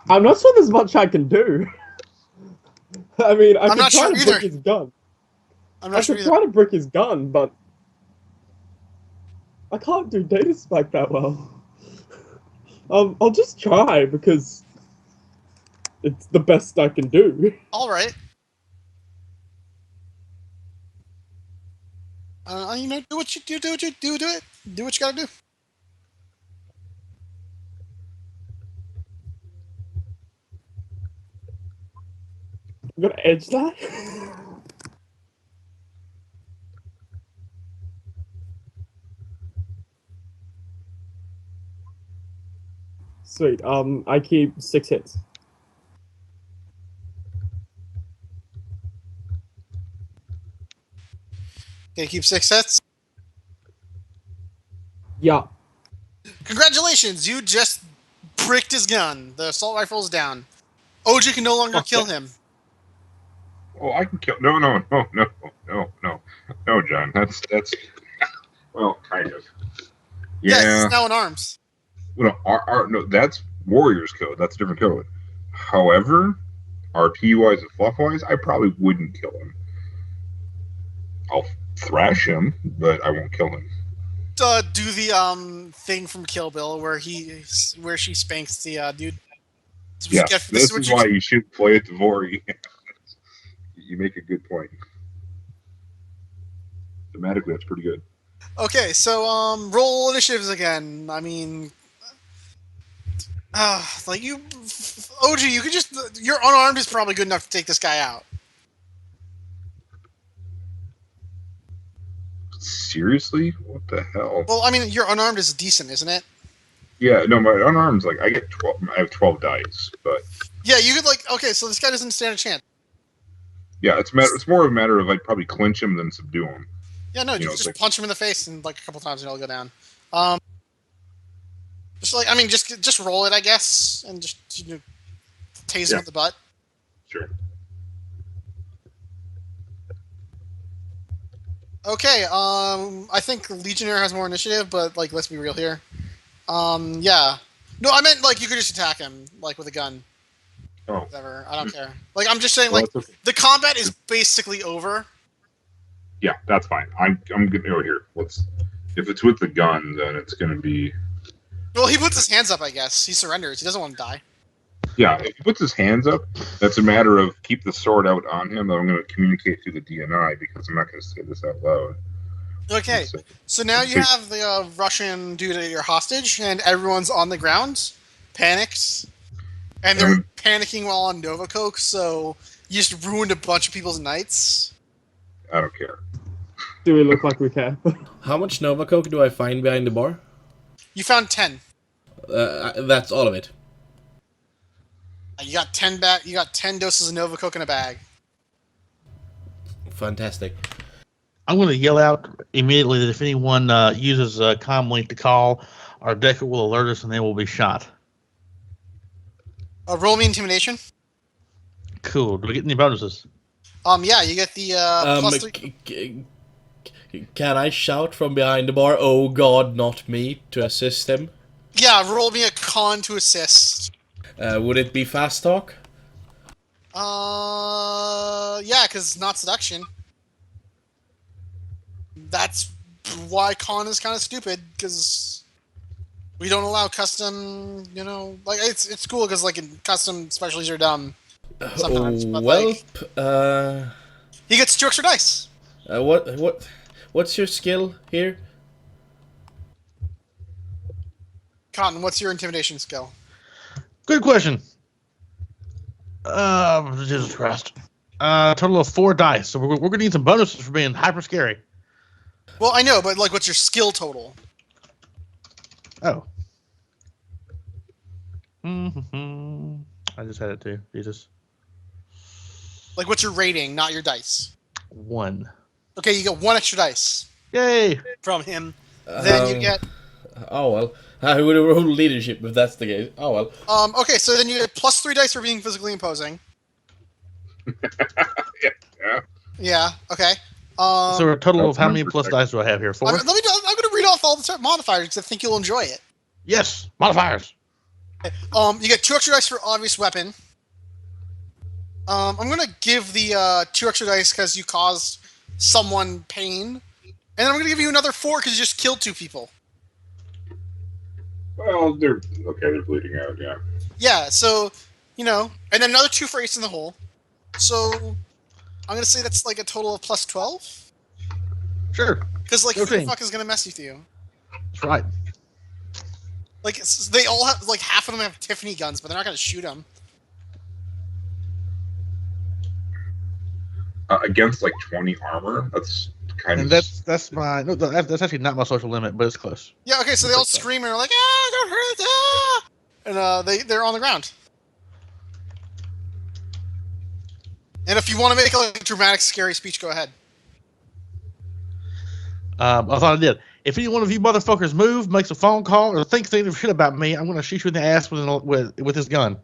not sure there's much I can do. I mean, I could try to brick his gun. I'm not sure I could try to brick his gun, but I can't do data spike that well. I'll just try, because it's the best I can do. Alright. You know, do what you do it. Do what you gotta do. I'm gonna edge that. Sweet. I keep 6 hits. Okay, keep 6 hits. Yeah. Congratulations, you just bricked his gun. The assault rifle is down. OG can no longer kill him. Oh, I can kill... No, John. That's... Well, kind of. Yeah, he's now in arms. Well, no, that's Warriors code. That's a different code. However, RP-wise and fluff-wise, I probably wouldn't kill him. I'll thrash him, but I won't kill him. Do the thing from Kill Bill where she spanks the dude. Yes, this is why you should play it to Vori. You make a good point. Thematically, that's pretty good. Okay, so roll initiatives again. I mean, like you, OG, you could just... You're unarmed is probably good enough to take this guy out. Seriously? What the hell? Well, I mean, your unarmed is decent, isn't it? Yeah, no, my unarmed's like, I get 12, I have 12 dice, but... Yeah, you could okay, so this guy doesn't stand a chance. Yeah, it's more of a matter of I'd probably clinch him than subdue him. Yeah, no, you just punch him in the face and like a couple times and he'll go down. Just like, I mean, just roll it, I guess, and just tase him with the butt. Sure. Okay, I think Legionnaire has more initiative, but like, let's be real here. Yeah. No, I meant like you could just attack him like with a gun. Oh. Whatever. I don't care. Like, I'm just saying, like, the combat is basically over. Yeah, that's fine. I'm gonna go here. If it's with the gun, then it's gonna be... Well, he puts his hands up, I guess. He surrenders. He doesn't want to die. Yeah, if he puts his hands up, that's a matter of keep the sword out on him, that I'm going to communicate through the DNI, because I'm not going to say this out loud. Okay, so now you have the Russian dude at your hostage, and everyone's on the ground, panicked, and they're panicking while on Nova Coke, so you just ruined a bunch of people's nights. I don't care. Do we look like we care? How much Nova Coke do I find behind the bar? You found 10. That's all of it. You got 10 You got 10 doses of Nova Coke in a bag. Fantastic. I'm going to yell out immediately that if anyone uses a comm link to call, our Decker will alert us and they will be shot. Roll me intimidation. Cool. Do we get any bonuses? Yeah, you get the plus 3. Can I shout from behind the bar, "Oh God, not me," to assist him? Yeah, roll me a con to assist. Would it be fast talk? Yeah, because not seduction. That's why con is kind of stupid, because we don't allow custom, like, it's cool because, like, in custom specialties are dumb sometimes, but, like... He gets 2 extra dice! What's your skill here? Cotton, what's your intimidation skill? Good question. Jesus Christ. Total of 4 dice. So we're gonna need some bonuses for being hyper scary. Well, I know, but like, what's your skill total? Oh. I just had it too. Jesus. Like, what's your rating, not your dice? 1. Okay, you get 1 extra dice. Yay! From him. Then you get... Oh, well. I would have rolled leadership if that's the case. Oh, well. Okay, so then you get plus 3 dice for being physically imposing. Yeah. Yeah, okay. So a total of how many plus dice do I have here? 4? I'm going to read off all the modifiers because I think you'll enjoy it. Yes! Modifiers! You get 2 extra dice for obvious weapon. I'm going to give the 2 extra dice because you caused someone pain. And then I'm going to give you another 4 because you just killed 2 people. Well, they're bleeding out, yeah. Yeah, so, and then another 2 for Ace in the Hole. So, I'm going to say that's like a total of plus 12? Sure. Because, like, who the fuck is going to mess with you? That's right. Like, they all have, like, half of them have Tiffany guns, but they're not going to shoot them. Against, like, 20 armor? That's kind of... That's my... No, that's actually not my social limit, but it's close. Yeah, okay, so they all scream and are like, don't hurt us, And, they're on the ground. And if you want to make a dramatic, scary speech, go ahead. I thought I did. If any one of you motherfuckers move, makes a phone call, or thinks any shit about me, I'm going to shoot you in the ass with this gun.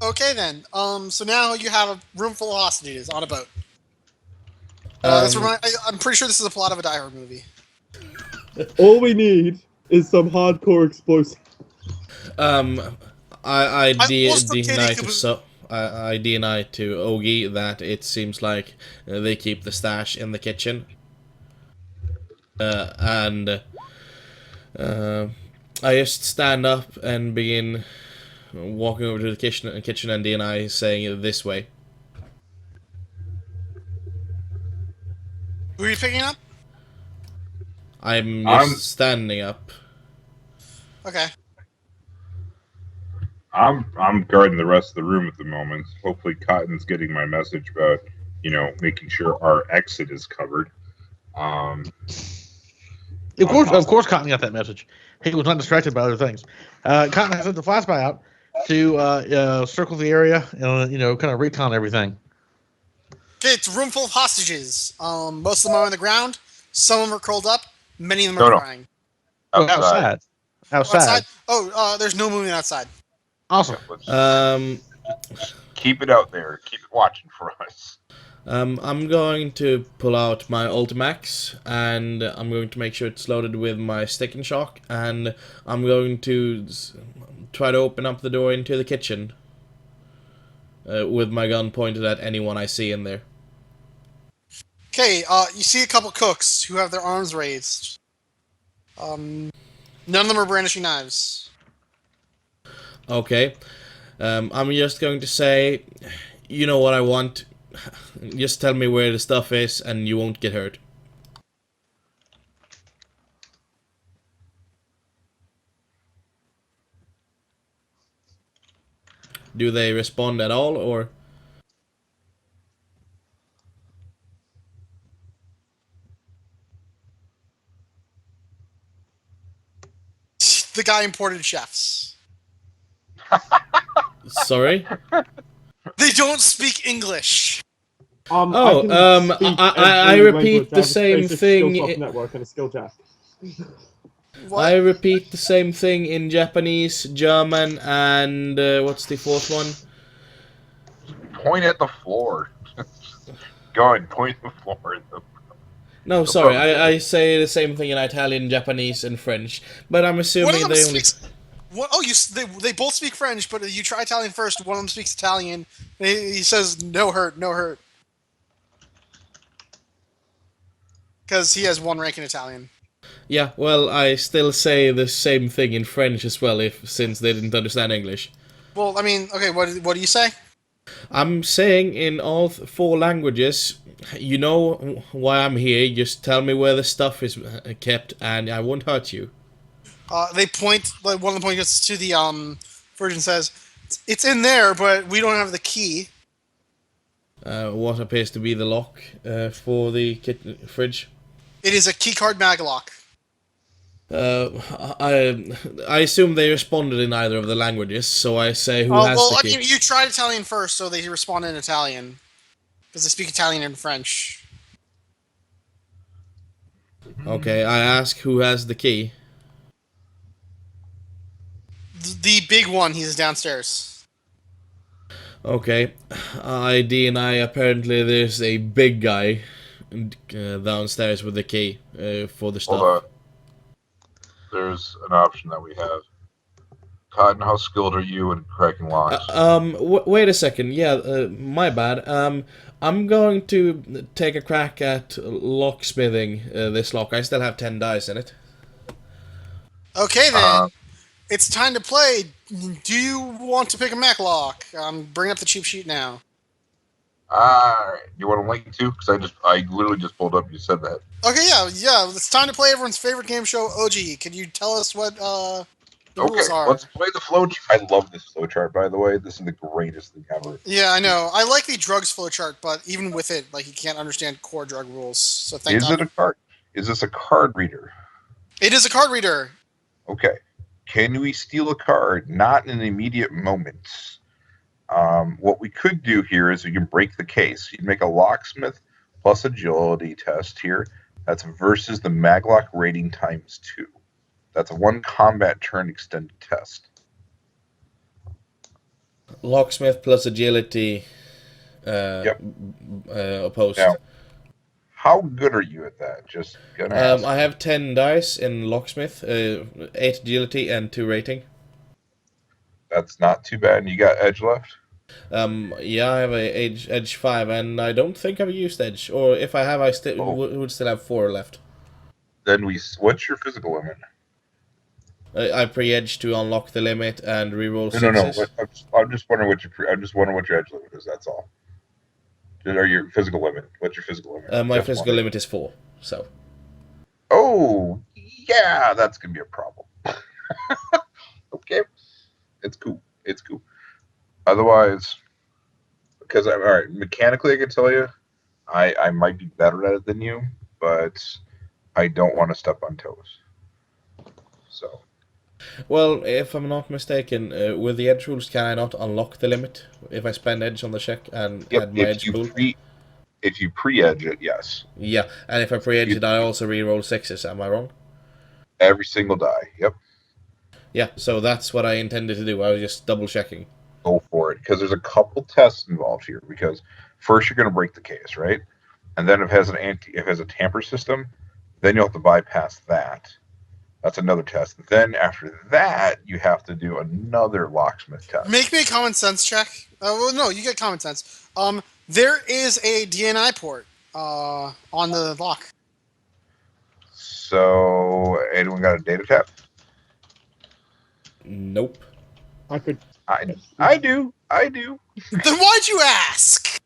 Okay, then. So now you have a room full of hostages on a boat. I'm pretty sure this is a plot of a Die Hard movie. All we need is some hardcore explosive. I deny to Ogie that it seems like they keep the stash in the kitchen. And I just stand up and begin walking over to the kitchen and DNI saying it this way. Who are you picking up? I'm just standing up. Okay. I'm guarding the rest of the room at the moment. Hopefully Cotton's getting my message about, making sure our exit is covered. Of course Cotton got that message. He was not distracted by other things. Cotton has sent the fly spy out to circle the area and, kind of recon everything. Okay, it's a room full of hostages. Most of them are on the ground. Some of them are curled up. Many of them are crying. Outside. Oh, there's no movement outside. Awesome. Keep it out there. Keep it watching for us. I'm going to pull out my Ultimax, and I'm going to make sure it's loaded with my Stick and Shock, and I'm going to try to open up the door into the kitchen with my gun pointed at anyone I see in there. Okay, you see a couple cooks who have their arms raised. None of them are brandishing knives. Okay. I'm just going to say, you know what I want. Just tell me where the stuff is and you won't get hurt. Do they respond at all, or? The guy imported chefs. Sorry? They don't speak English. I repeat the same thing. Network and a skill check. What? I repeat the same thing in Japanese, German, and what's the fourth one? Point at the floor. Go ahead, point at the floor. No, sorry, I say the same thing in Italian, Japanese, and French, but I'm assuming they only... They both speak French, but you try Italian first. One of them speaks Italian. He says, no hurt, no hurt. Because he has 1 rank in Italian. Yeah, well, I still say the same thing in French as well, since they didn't understand English. Well, I mean, okay, what do you say? I'm saying in all 4 languages, you know why I'm here, just tell me where the stuff is kept, and I won't hurt you. They point, one of them points to the, Virgin says, It's in there, but we don't have the key. What appears to be the lock for the fridge? It is a keycard maglock. I assume they responded in either of the languages, so I say who has the key. I mean, you tried Italian first, so they respond in Italian. Because they speak Italian and French. Okay, I ask who has the key. The big one, he's downstairs. Okay, I DNI. Apparently, there's a big guy downstairs with the key for the stuff. Hold on. There's an option that we have. Cotton, how skilled are you in cracking locks? Wait a second. Yeah, my bad. I'm going to take a crack at locksmithing this lock. I still have 10 dice in it. Okay, then. It's time to play. Do you want to pick a Maclock? Bring up the cheap sheet now. Alright. You want a link too? Because I literally just pulled up. You said that. Okay, yeah. It's time to play everyone's favorite game show, OG. Can you tell us what the rules are? Let's play the flowchart. I love this flowchart, by the way. This is the greatest thing ever. Yeah, I know. I like the drugs flowchart, but even with it, like, you can't understand core drug rules. So thank God. Is it a card? Is this a card reader? It is a card reader. Okay. Can we steal a card? Not in an immediate moment. What we could do here is we can break the case. You'd make a locksmith plus agility test here. That's versus the maglock rating times 2. That's a 1 combat turn extended test. Locksmith plus agility opposed. Now, how good are you at that? Just gonna ask. I have 10 dice in locksmith, 8 agility and 2 rating. That's not too bad. And you got edge left? Yeah, I have a edge 5, and I don't think I've used edge. Or if I have, I would still have 4 left. Then what's your physical limit? I pre-edge to unlock the limit and reroll sixes. No. I'm just wondering what your edge limit is. That's all. Or your physical limit. What's your physical limit? My physical limit is 4. So. Oh yeah, that's gonna be a problem. Okay, it's cool. Otherwise, because all right, mechanically, I can tell you, I might be better at it than you, but I don't want to step on toes. So. Well, if I'm not mistaken, with the edge rules, can I not unlock the limit if I spend edge on the check and add my edge pool? If you pre-edge it, yes. Yeah, and if I pre-edge it, I also re-roll 6s. Am I wrong? Every single die. Yep. Yeah, so that's what I intended to do. I was just double checking. Go for it, because there's a couple tests involved here. Because first you're going to break the case, right? And then if it has a tamper system, then you'll have to bypass that. That's another test. Then after that, you have to do another locksmith test. Make me a common sense check. Well, no, you get common sense. There is a DNI port on the lock. So, anyone got a data tap? Nope. I do. Then why'd you ask?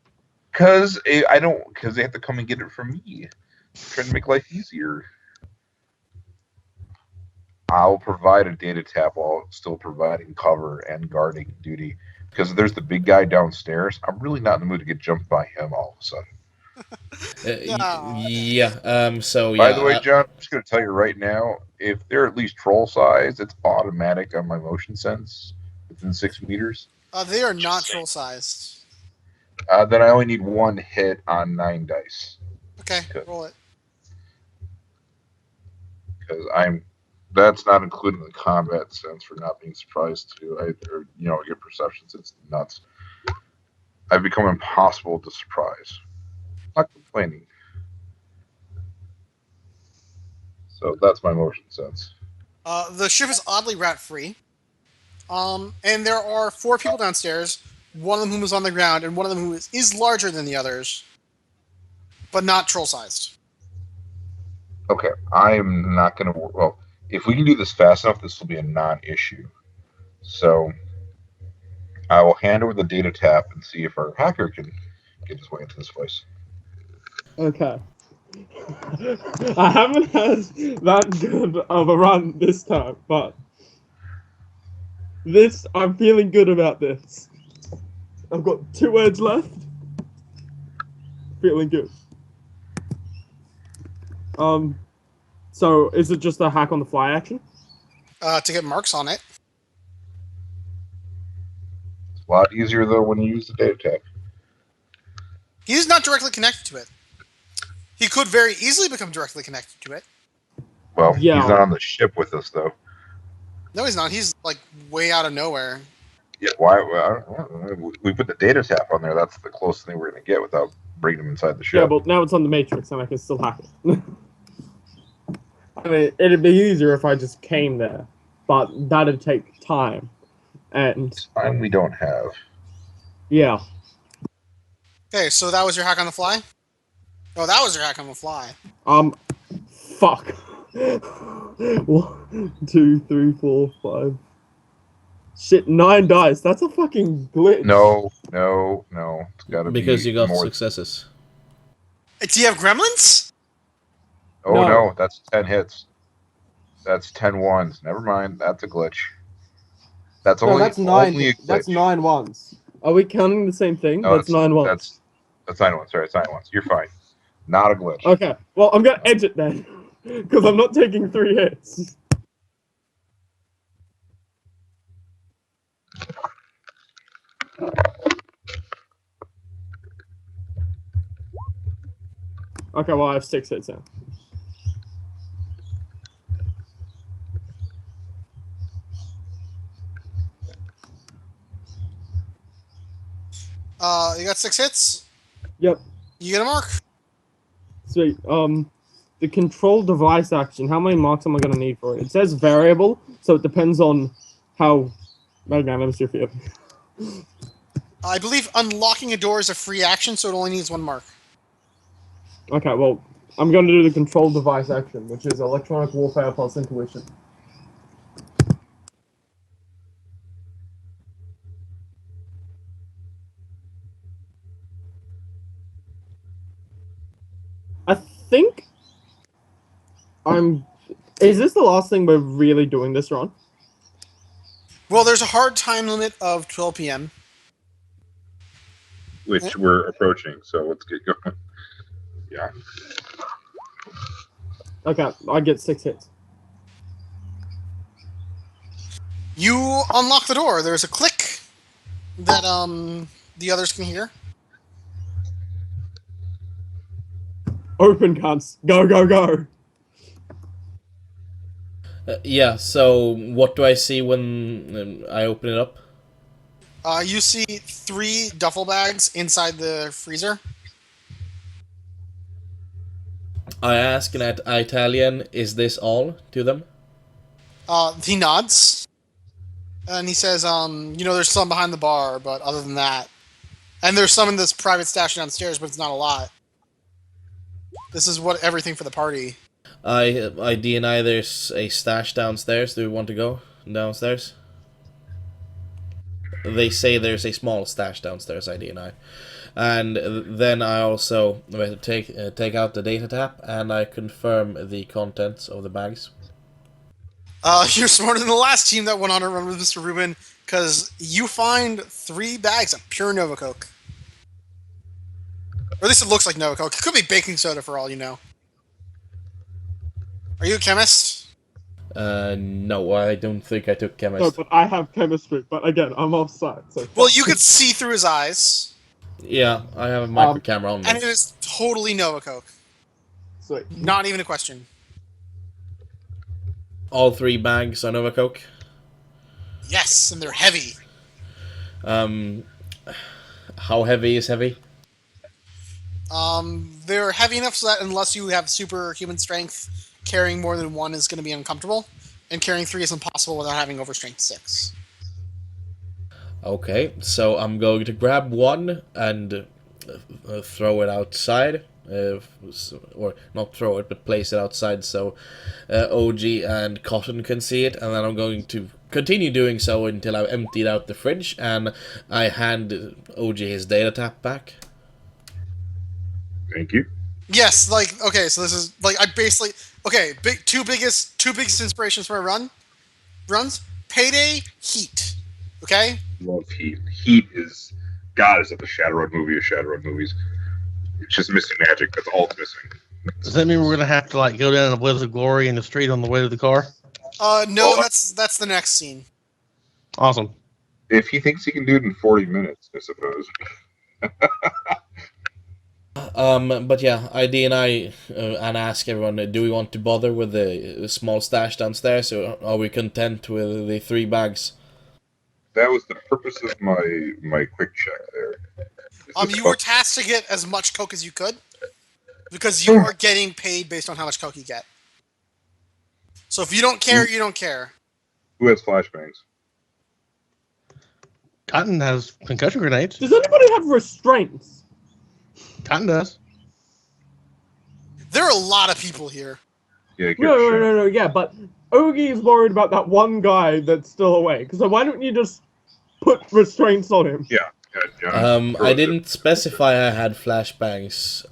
Because they have to come and get it from me. I'm trying to make life easier. I'll provide a data tap while still providing cover and guarding duty. Because there's the big guy downstairs. I'm really not in the mood to get jumped by him all of a sudden. By the way, John, I'm just going to tell you right now, if they're at least troll size, it's automatic on my motion sense within 6 meters. They are not troll sized. Then I only need 1 hit on 9 dice. Okay, roll it. Because that's not including the combat sense for not being surprised to your perceptions. It's nuts. I've become impossible to surprise. I'm not complaining. So that's my motion sense. The ship is oddly rat-free. And there are 4 people downstairs, one of them who is on the ground, and one of them who is larger than the others, but not troll-sized. Okay, I'm not going to... Well, if we can do this fast enough, this will be a non-issue. So I will hand over the data tap and see if our hacker can get his way into this place. Okay. I haven't had that good of a run this time, but I'm feeling good about this. I've got 2 words left. Feeling good. So is it just a hack on the fly action? To get marks on it. It's a lot easier though when you use the data tap. He's not directly connected to it. He could very easily become directly connected to it. Well, he's not on the ship with us though. No, he's not. He's like way out of nowhere. Yeah, why? We put the data tap on there. That's the closest thing we're going to get without bringing him inside the ship. Yeah, but now it's on the Matrix, and I can still hack it. I mean, it'd be easier if I just came there, but that'd take time. And time we don't have. Yeah. Okay, so that was your hack on the fly? Oh, that was your hack on the fly. Fuck. 1, 2, 3, 4, 5. Shit, 9 dice. That's a fucking glitch. No. It's gotta be because you got more successes. Do you have gremlins? Oh no, that's 10 hits. That's 10 ones. Never mind, that's a glitch. That's only that's 9. Only a glitch. That's 9 ones. Are we counting the same thing? No, that's 9 ones. That's 9 ones. Sorry, it's 9 ones. You're fine. Not a glitch. Okay. Well, I'm gonna edge it then, because I'm not taking 3 hits. Okay, well, I have 6 hits now. You got 6 hits? Yep. You get a mark? Sweet. The control device action, how many marks am I going to need for it? It says variable, so it depends on how magnanimous you feel. I believe unlocking a door is a free action, so it only needs 1 mark. Okay, well, I'm going to do the control device action, which is electronic warfare plus intuition. I think Is this the last thing we're really doing this run? Well, there's a hard time limit of 12 p.m. Which we're approaching, so let's get going. Yeah. Okay, I get 6 hits. You unlock the door. There's a click that the others can hear. Open, cunts. Go, go, go. Yeah, so what do I see when I open it up? You see 3 duffel bags inside the freezer. I ask in Italian, is this all to them? He nods. And he says, there's some behind the bar, but other than that... And there's some in this private stash downstairs, but it's not a lot. This is everything for the party. I deny there's a stash downstairs. Do we want to go downstairs? They say there's a small stash downstairs, I deny. And then I also take out the data tap and I confirm the contents of the bags. You're smarter than the last team that went on a run with Mr. Rubin, because you find 3 bags of pure Nova Coke. Or at least it looks like Nova Coke. It could be baking soda for all you know. Are you a chemist? No, I don't think I took chemist. No, but I have chemistry. But again, I'm offside. So well, you could see through his eyes. Yeah, I have a micro camera on me. And it is totally Nova Coke. Sweet. Not even a question. All 3 bags are Nova Coke? Yes, and they're heavy. How heavy is heavy? They're heavy enough so that unless you have superhuman strength, carrying more than 1 is going to be uncomfortable, and carrying 3 is impossible without having overstrength 6. Okay, so I'm going to grab 1 and throw it outside. Or not throw it, but place it outside so OG and Cotton can see it, and then I'm going to continue doing so until I've emptied out the fridge, and I hand OG his data tap back. Thank you. Yes, okay, so this is I basically two biggest inspirations for my runs: Payday, Heat. Okay? Love Heat. Heat is God is at the Shadowrun movie of Shadowrun movies. It's just missing magic. That's all it's missing. Does that mean we're gonna have to like go down a blaze of glory in the street on the way to the car? No, that's the next scene. Awesome. If he thinks he can do it in 40 minutes, I suppose. But yeah, ID and I and ask everyone, do we want to bother with the small stash downstairs, or are we content with the 3 bags? That was the purpose of my quick check there. You were tasked to get as much coke as you could, because you are getting paid based on how much coke you get. So if you don't care, you don't care. Who has flashbangs? Cotton has concussion grenades. Does anybody have restraints? Cotton does. There are a lot of people here. Yeah, No, yeah, but Ogie is worried about that one guy that's still awake. So why don't you just put restraints on him? Yeah. I didn't specify I had flashbangs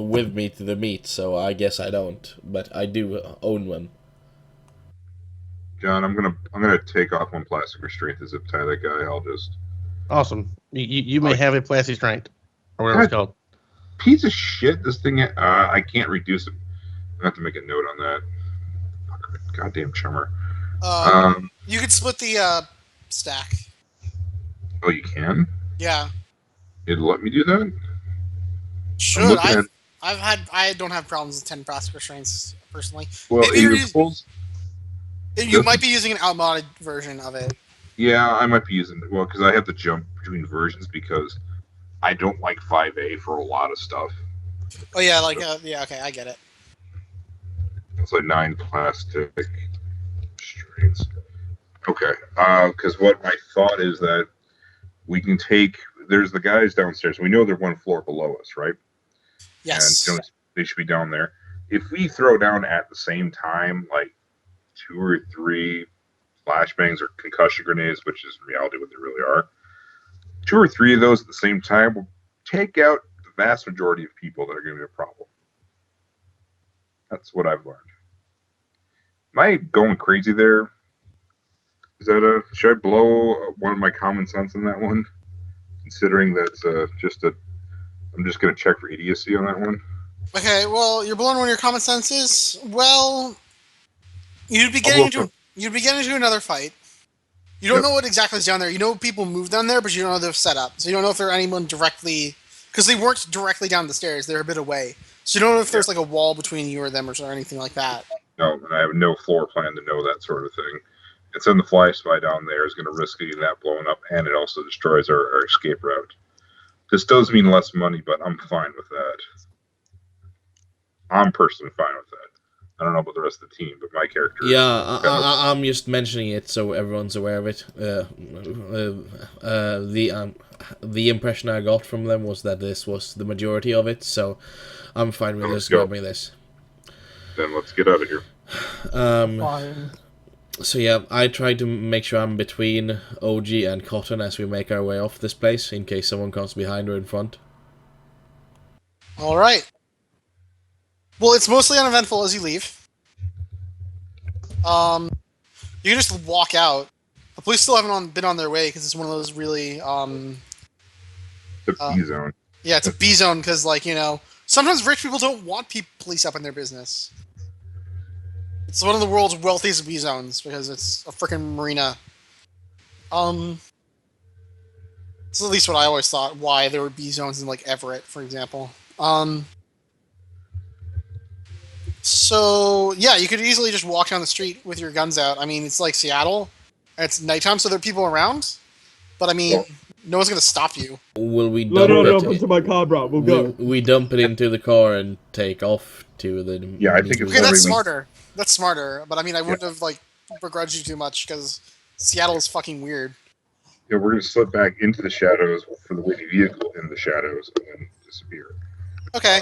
with me to the meet, so I guess I don't, but I do own one. John, I'm gonna take off one plastic restraint to zip tie that guy. I'll just Awesome. You may have a plastic restraint, or whatever it's called. Piece of shit. This thing. I can't reduce it. I have to make a note on that. Goddamn chummer. You could split the stack. Oh, you can? Yeah. It'll let me do that? Should I don't have problems with 10 plastic restraints personally. Well, maybe you This might be using an outmoded version of it. Yeah, I might be using it. Well, because I have to jump between versions because I don't like 5A for a lot of stuff. Oh yeah, yeah, okay, I get it. It's like 9 plastic restraints. Okay, because what my thought is that we can take. There's the guys downstairs. We know they're one floor below us, right? Yes. And they should be down there. If we throw down at the same time, like 2 or 3 flashbangs or concussion grenades, which is in reality what they really are, 2 or 3 of those at the same time will take out the vast majority of people that are going to be a problem. That's what I've learned. Am I going crazy there? Is that should I blow one of my common sense in that one? Considering that's I'm just going to check for idiocy on that one. Okay, well, you're blowing one of your common senses. Well, you'd be getting into another fight. You don't know what exactly is down there. You know people move down there, but you don't know their setup. So you don't know if there are anyone directly, because they weren't directly down the stairs. They're a bit away. So you don't know if there's like a wall between you or them or anything like that. No, and I have no floor plan to know that sort of thing. And send the fly spy down there is going to risk getting that blown up, and it also destroys our escape route. This does mean less money, but I'm fine with that. I'm personally fine with that. I don't know about the rest of the team, but my character. Yeah, I'm just mentioning it so everyone's aware of it. The impression I got from them was that this was the majority of it, so I'm fine with just grabbing this. Then let's get out of here. Fine. So yeah, I try to make sure I'm between OG and Cotton as we make our way off this place, in case someone comes behind or in front. All right. Well, it's mostly uneventful as you leave. You can just walk out. The police still haven't been on their way because it's one of those really It's a B zone. Yeah, it's a B zone because, like, you know, sometimes rich people don't want police up in their business. It's one of the world's wealthiest B zones because it's a freaking marina. It's at least what I always thought. Why there were B zones in like Everett, for example. So yeah, you could easily just walk down the street with your guns out. I mean, it's like Seattle. And it's nighttime, so there are people around. But I mean, no one's gonna stop you. Will we dump it into my car, bro? We'll go. We dump it into the car and take off to the. Yeah, I think it's okay. That's smarter. That's smarter. But I mean, I wouldn't have like begrudged you too much because Seattle is fucking weird. Yeah, we're gonna slip back into the shadows for the waiting vehicle in the shadows and then disappear. Okay.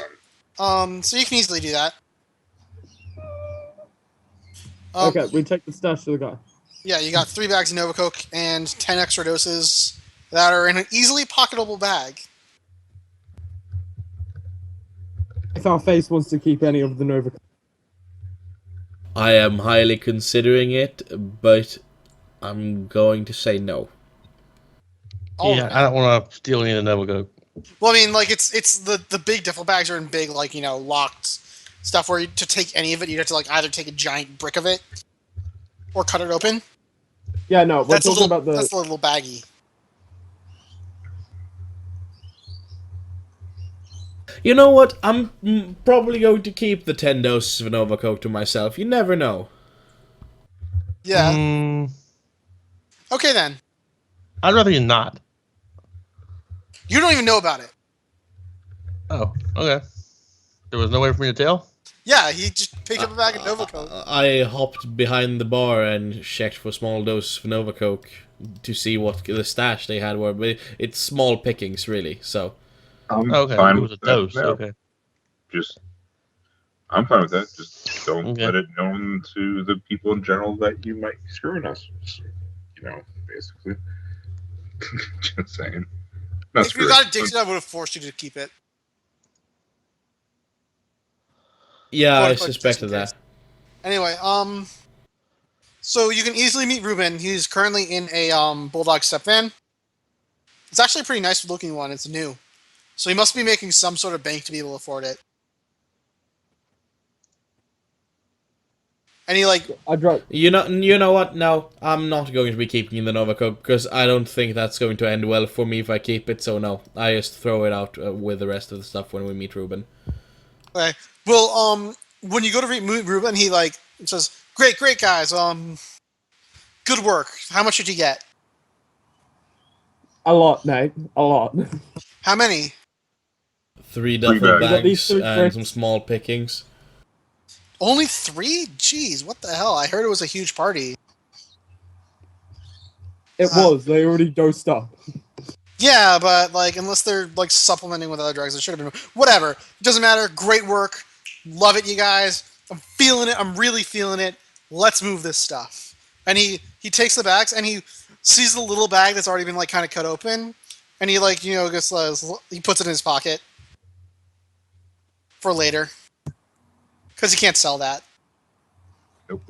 So you can easily do that. Okay, we take the stash to the guy. Yeah, you got 3 bags of Nova Coke and 10 extra doses that are in an easily pocketable bag. If our face wants to keep any of the Nova Coke. I am highly considering it, but I'm going to say no. Yeah, I don't want to steal any of the Novacoke. Well, I mean, like it's the big duffel bags are in big, like, locked stuff where to take any of it, you'd have to like either take a giant brick of it or cut it open. Yeah, no, we're talking about the... That's a little baggy. You know what? I'm probably going to keep the 10 doses of Novacoke to myself. You never know. Yeah. Okay, then. I'd rather you not. You don't even know about it. Oh, okay. There was no way for me to tell? Yeah, he just picked up a bag of Novacoke. I hopped behind the bar and checked for small doses of Novacoke to see what the stash they had were, but it's small pickings, really, so... Okay, it was a dose, okay. I'm fine with that. Just don't let it known to the people in general that you might be screwing us. Basically. Just saying. If you got addicted, I would have forced you to keep it. Yeah, I suspected that. Anyway, so you can easily meet Ruben. He's currently in a Bulldog step van. It's actually a pretty nice looking one. It's new. So he must be making some sort of bank to be able to afford it. And he You know what? No, I'm not going to be keeping the Novacoke because I don't think that's going to end well for me if I keep it. So no, I just throw it out with the rest of the stuff when we meet Ruben. Okay. Well, when you go to meet Ruben, he says, "Great guys. Good work. How much did you get?" A lot, mate. A lot. How many? 3 duffel bags and some small pickings. Only 3? Jeez, what the hell? I heard it was a huge party. It was. They already dosed up. Yeah, but unless they're supplementing with other drugs, it should have been. Whatever. It doesn't matter. Great work. Love it, you guys. I'm feeling it. I'm really feeling it. Let's move this stuff. And he takes the bags and he sees the little bag that's already been kind of cut open, and he he puts it in his pocket for later because he can't sell that. Nope.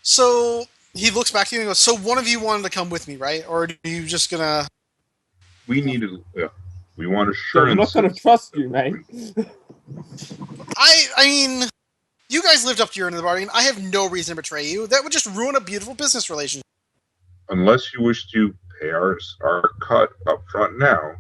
So he looks back to you and goes, "So one of you wanted to come with me, right? Or are you just gonna?" We want assurance. I'm not gonna trust you, mate. I mean, you guys lived up to your end of the bargain. I have no reason to betray you. That would just ruin a beautiful business relationship. Unless you wish to pay our cut up front now.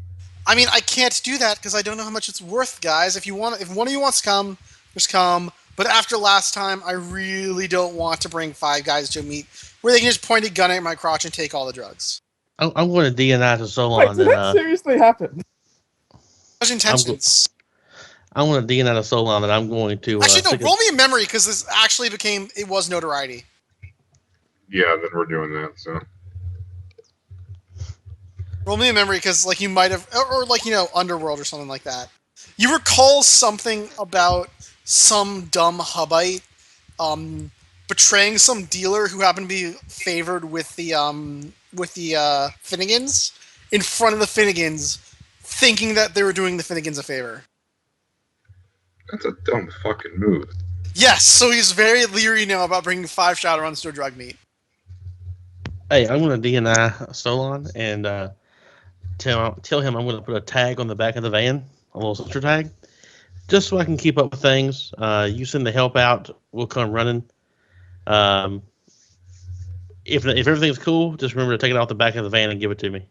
I mean, I can't do that because I don't know how much it's worth, guys. If one of you wants to come, just come. But after last time, I really don't want to bring 5 guys to a meet where they can just point a gun at my crotch and take all the drugs. I'm going to DNI to Solon. Wait, did that seriously happen? Such intentions. I'm going to DNI to Solon and I'm going to... Actually, no, roll me a memory because this actually it was notoriety. Yeah, then we're doing that, so... Roll me a memory because you might have... Or Underworld or something like that. You recall something about some dumb Hubbite betraying some dealer who happened to be favored with the Finnegans in front of the Finnegans, thinking that they were doing the Finnegans a favor. That's a dumb fucking move. Yes, so he's very leery now about bringing 5 Shadowruns to a drug meet. Hey, I'm going to DNI Solon and tell him I'm going to put a tag on the back of the van, a little sensor tag, just so I can keep up with things. You send the help out, we'll come running. If everything's cool, just remember to take it off the back of the van and give it to me.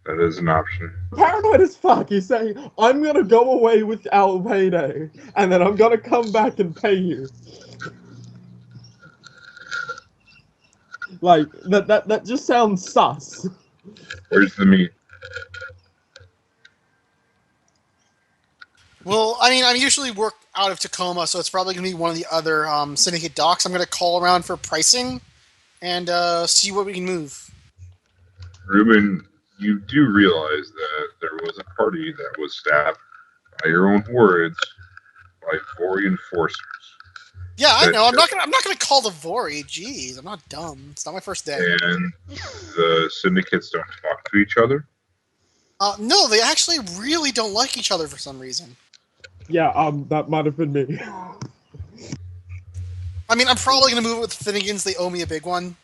That is an option. Paranoid as fuck. He's saying, I'm gonna go away without payday, and then I'm gonna come back and pay you. That just sounds sus. Where's the meat? Well, I mean, I usually work out of Tacoma, so it's probably going to be one of the other syndicate docks. I'm going to call around for pricing and see what we can move. Ruben, you do realize that there was a party that was staffed, by your own words, by Vori enforcers. Yeah, I know. I'm not gonna call the Vori. Jeez, I'm not dumb. It's not my first day. And the syndicates don't talk to each other? No, they actually really don't like each other for some reason. Yeah, that might have been me. I mean, I'm probably going to move it with Finnegans. They owe me a big one.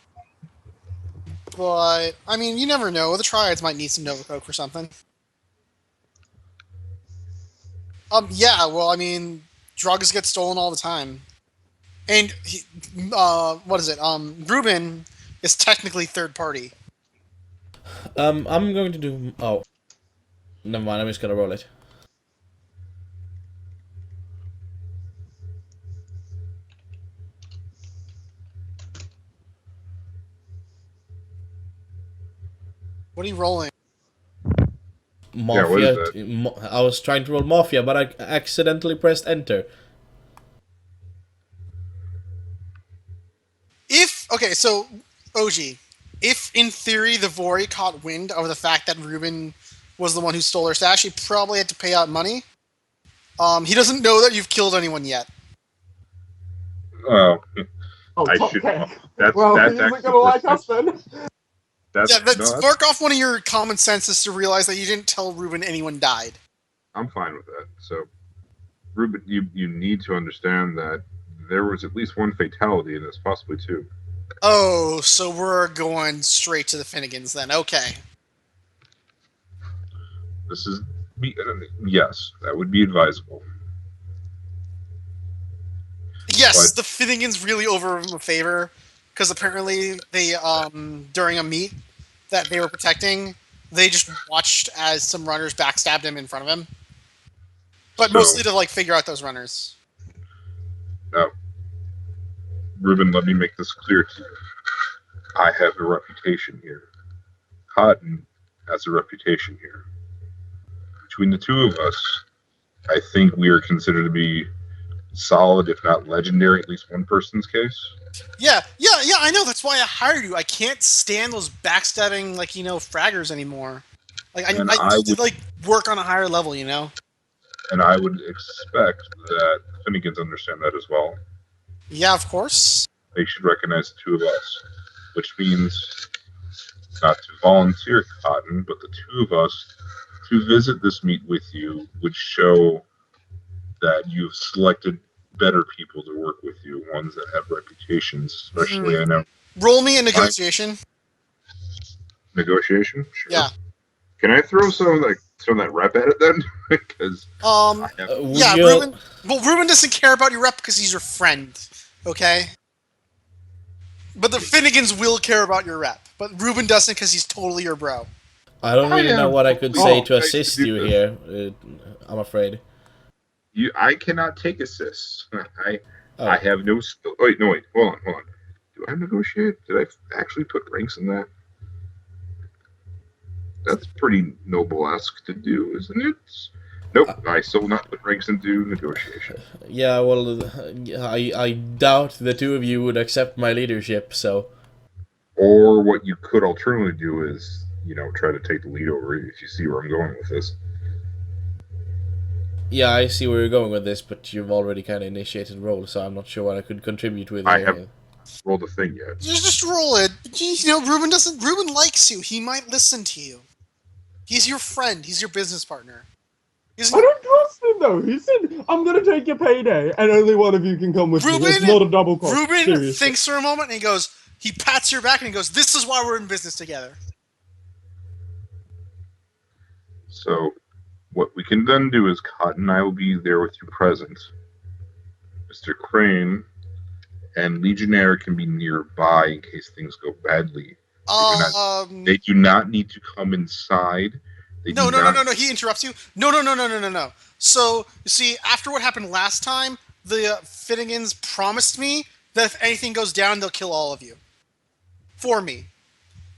But, I mean, you never know. The Triads might need some Nova Coke for something. Yeah, well, I mean, drugs get stolen all the time. And, what is it? Ruben is technically third party. I'm going to do... Oh. Never mind, I'm just gonna roll it. What are you rolling? Mafia. Yeah, I was trying to roll Mafia, but I accidentally pressed enter. Okay, so, OG, if in theory the Vori caught wind of the fact that Ruben was the one who stole her stash, he probably had to pay out money. He doesn't know that you've killed anyone yet. Oh, I should. That's he's not gonna like us then. Spark off one of your common senses to realize that you didn't tell Ruben anyone died. I'm fine with that. So, Ruben, you need to understand that there was at least one fatality in this, possibly two. Oh, so we're going straight to the Finnegans then. Okay. This is... Yes, that would be advisable. Yes, the Finnegans really over him a favor, because apparently they, during a meet that they were protecting, they just watched as some runners backstabbed him in front of him. But mostly to, figure out those runners. Now, Ruben, let me make this clear to you. I have a reputation here. Cotton has a reputation here. Between the two of us, I think we are considered to be solid, if not legendary, at least one person's case. Yeah, I know. That's why I hired you. I can't stand those backstabbing, fraggers anymore. I need to work on a higher level, And I would expect that Finnegans understand that as well. Yeah, of course. They should recognize the two of us, which means not to volunteer Cotton, but the two of us to visit this meet with you would show that you've selected better people to work with you, ones that have reputations, especially I know. Roll me a negotiation. Negotiation? Sure. Yeah. Can I throw some of that rep at it then? Because Ruben. Well, Ruben doesn't care about your rep because he's your friend. Okay. But the Finnegans will care about your rep, but Ruben doesn't because he's totally your bro. I don't really know what I could say to assist you here. I'm afraid. I cannot take assists. I have no skill. Wait, hold on. Do I negotiate? Did I actually put ranks in that? That's pretty noble-esque to do, isn't it? Nope, I still not put ranks into negotiation. Yeah, well, I doubt the two of you would accept my leadership, so... Or what you could alternately do is, try to take the lead over it, if you see where I'm going with this. Yeah, I see where you're going with this, but you've already kind of initiated the role, so I'm not sure what I could contribute with. I haven't rolled a thing yet. Just roll it. Ruben likes you. He might listen to you. He's your friend. He's your business partner. I don't trust him, though. He said, I'm going to take your payday, and only one of you can come with me. It's not a double cost. Ruben thinks for a moment, and he pats your back, and he goes, this is why we're in business together. So, what we can then do is Cotton and I will be there with you present. Mr. Crane and Legionnaire can be nearby in case things go badly. They do not need to come inside. No. He interrupts you. No. So, you see, after what happened last time, the Finnegans promised me that if anything goes down, they'll kill all of you. For me.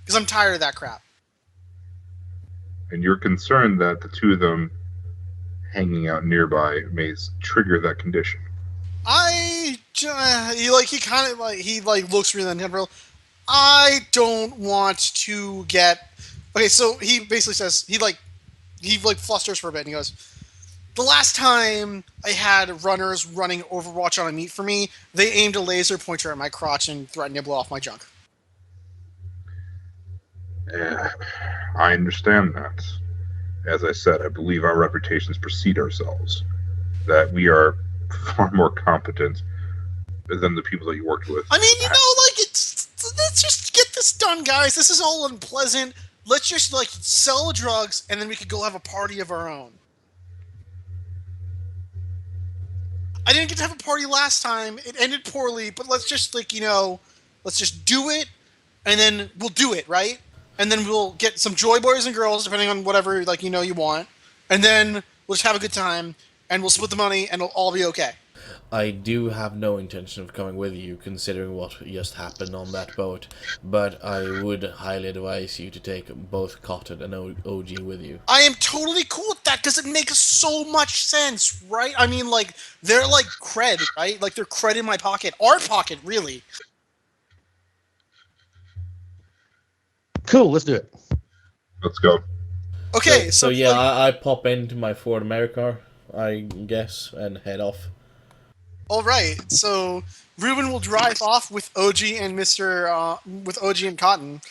Because I'm tired of that crap. And you're concerned that the two of them hanging out nearby may trigger that condition. He looks really uncomfortable. I don't want to get... Okay, so he basically says, he flusters for a bit, and he goes, the last time I had runners running Overwatch on a meet for me, they aimed a laser pointer at my crotch and threatened to blow off my junk. Yeah, I understand that. As I said, I believe our reputations precede ourselves. That we are far more competent than the people that you worked with. I mean, let's just get this done, guys. This is all unpleasant. Let's just sell drugs, and then we could go have a party of our own. I didn't get to have a party last time. It ended poorly, but let's just let's just do it, and then we'll do it, right? And then we'll get some joy boys and girls, depending on whatever you want, and then we'll just have a good time, and we'll split the money, and it'll all be okay. I do have no intention of coming with you, considering what just happened on that boat, but I would highly advise you to take both Cotton and OG with you. I am totally cool with that, because it makes so much sense, right? I mean, they're cred, right? They're cred in my pocket. Our pocket, really. Cool, let's do it. Let's go. Okay, so yeah, I pop into my Ford America, I guess, and head off. Alright, so Ruben will drive off with OG and with OG and Cotton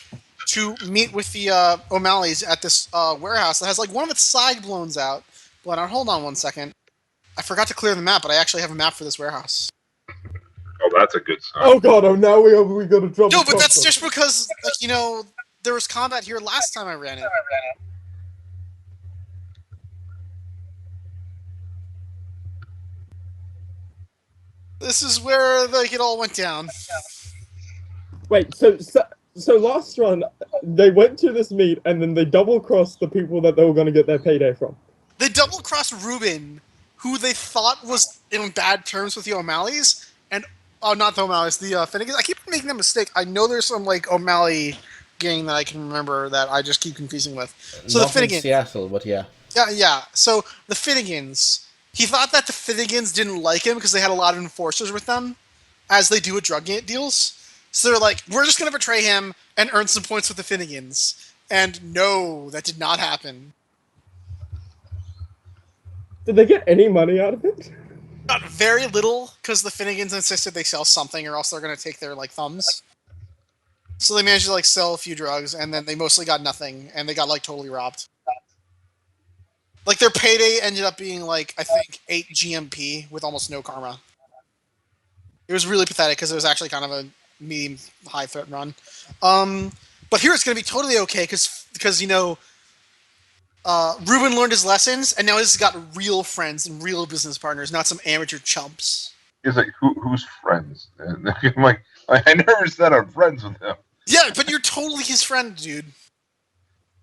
to meet with the O'Malleys at this warehouse that has one of its side blown out. But hold on one second. I forgot to clear the map, but I actually have a map for this warehouse. Oh, that's a good sign. Oh god, now we got to drop. No, but that's just because there was combat here last time I ran it. This is where it all went down. Wait, so last run they went to this meet and then they double crossed the people that they were going to get their payday from. They double crossed Ruben, who they thought was in bad terms with the O'Malleys, and not the O'Malleys, the Finnegans. I keep making that mistake. I know there's some O'Malley gang that I can remember that I just keep confusing with. So Not the Finnegans, in Seattle, but yeah. Yeah. So the Finnegans. He thought that the Finnegans didn't like him because they had a lot of enforcers with them, as they do with drug deals. So they're like, we're just going to betray him and earn some points with the Finnegans. And no, that did not happen. Did they get any money out of it? Got very little, because the Finnegans insisted they sell something or else they're going to take their thumbs. So they managed to sell a few drugs, and then they mostly got nothing, and they got totally robbed. Their payday ended up being, I think, 8 GMP with almost no karma. It was really pathetic because it was actually kind of a medium high threat run. But here it's going to be totally okay because Ruben learned his lessons, and now he's got real friends and real business partners, not some amateur chumps. He's like, who's friends? And I'm like, I never said I'm friends with him. Yeah, but you're totally his friend, dude.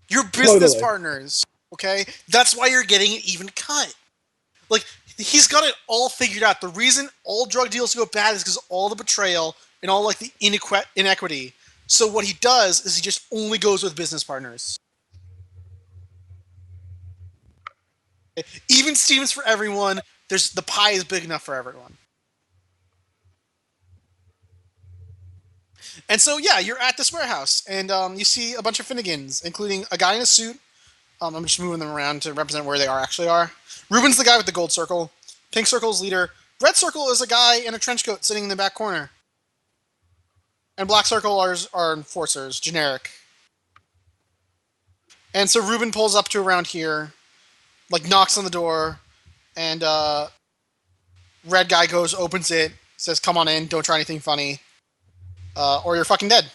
You're business partners. Okay? That's why you're getting an even cut. He's got it all figured out. The reason all drug deals go bad is because of all the betrayal and all, the inequity. So what he does is he just only goes with business partners. Even Stevens for everyone. The pie is big enough for everyone. And so, yeah, you're at this warehouse, and you see a bunch of Finnegans, including a guy in a suit. I'm just moving them around to represent where they actually are. Ruben's the guy with the gold circle. Pink circle's leader. Red circle is a guy in a trench coat sitting in the back corner. And black circle are enforcers, generic. And so Ruben pulls up to around here, knocks on the door, and red guy goes, opens it, says, "Come on in, don't try anything funny, or you're fucking dead."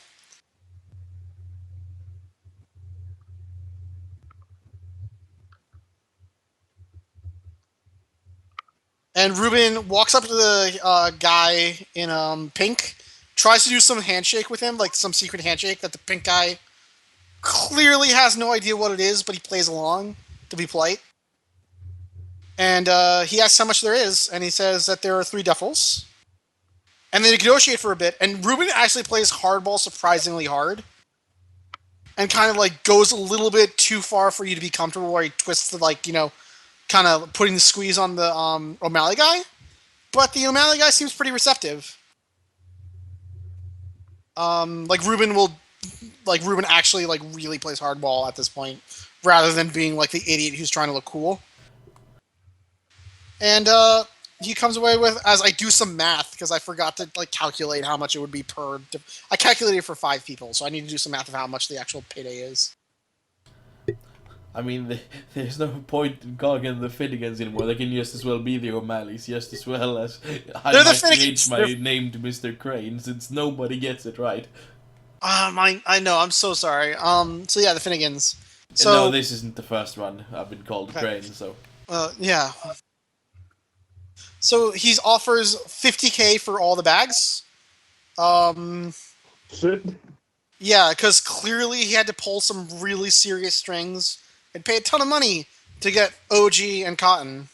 And Ruben walks up to the guy in pink, tries to do some handshake with him, some secret handshake that the pink guy clearly has no idea what it is, but he plays along to be polite. And he asks how much there is, and he says that there are 3 duffels. And they negotiate for a bit, and Ruben actually plays hardball surprisingly hard. And kind of goes a little bit too far for you to be comfortable, where he twists the kind of putting the squeeze on the O'Malley guy. But the O'Malley guy seems pretty receptive. Ruben actually really plays hardball at this point, rather than being the idiot who's trying to look cool. And he comes away with, as I do some math, because I forgot to calculate how much it would be per. I calculated it for 5 people, so I need to do some math of how much the actual payday is. I mean, there's no point in calling them the Finnegans anymore. They can just as well be the O'Malleys, just as well as I might change my name to Mr. Crane, since nobody gets it right. I know. I'm so sorry. So yeah, the Finnegans. So no, this isn't the first one I've been called Crane. So. Yeah. So he offers 50K for all the bags. Shit. Yeah, because clearly he had to pull some really serious strings and pay a ton of money to get OG and Cotton.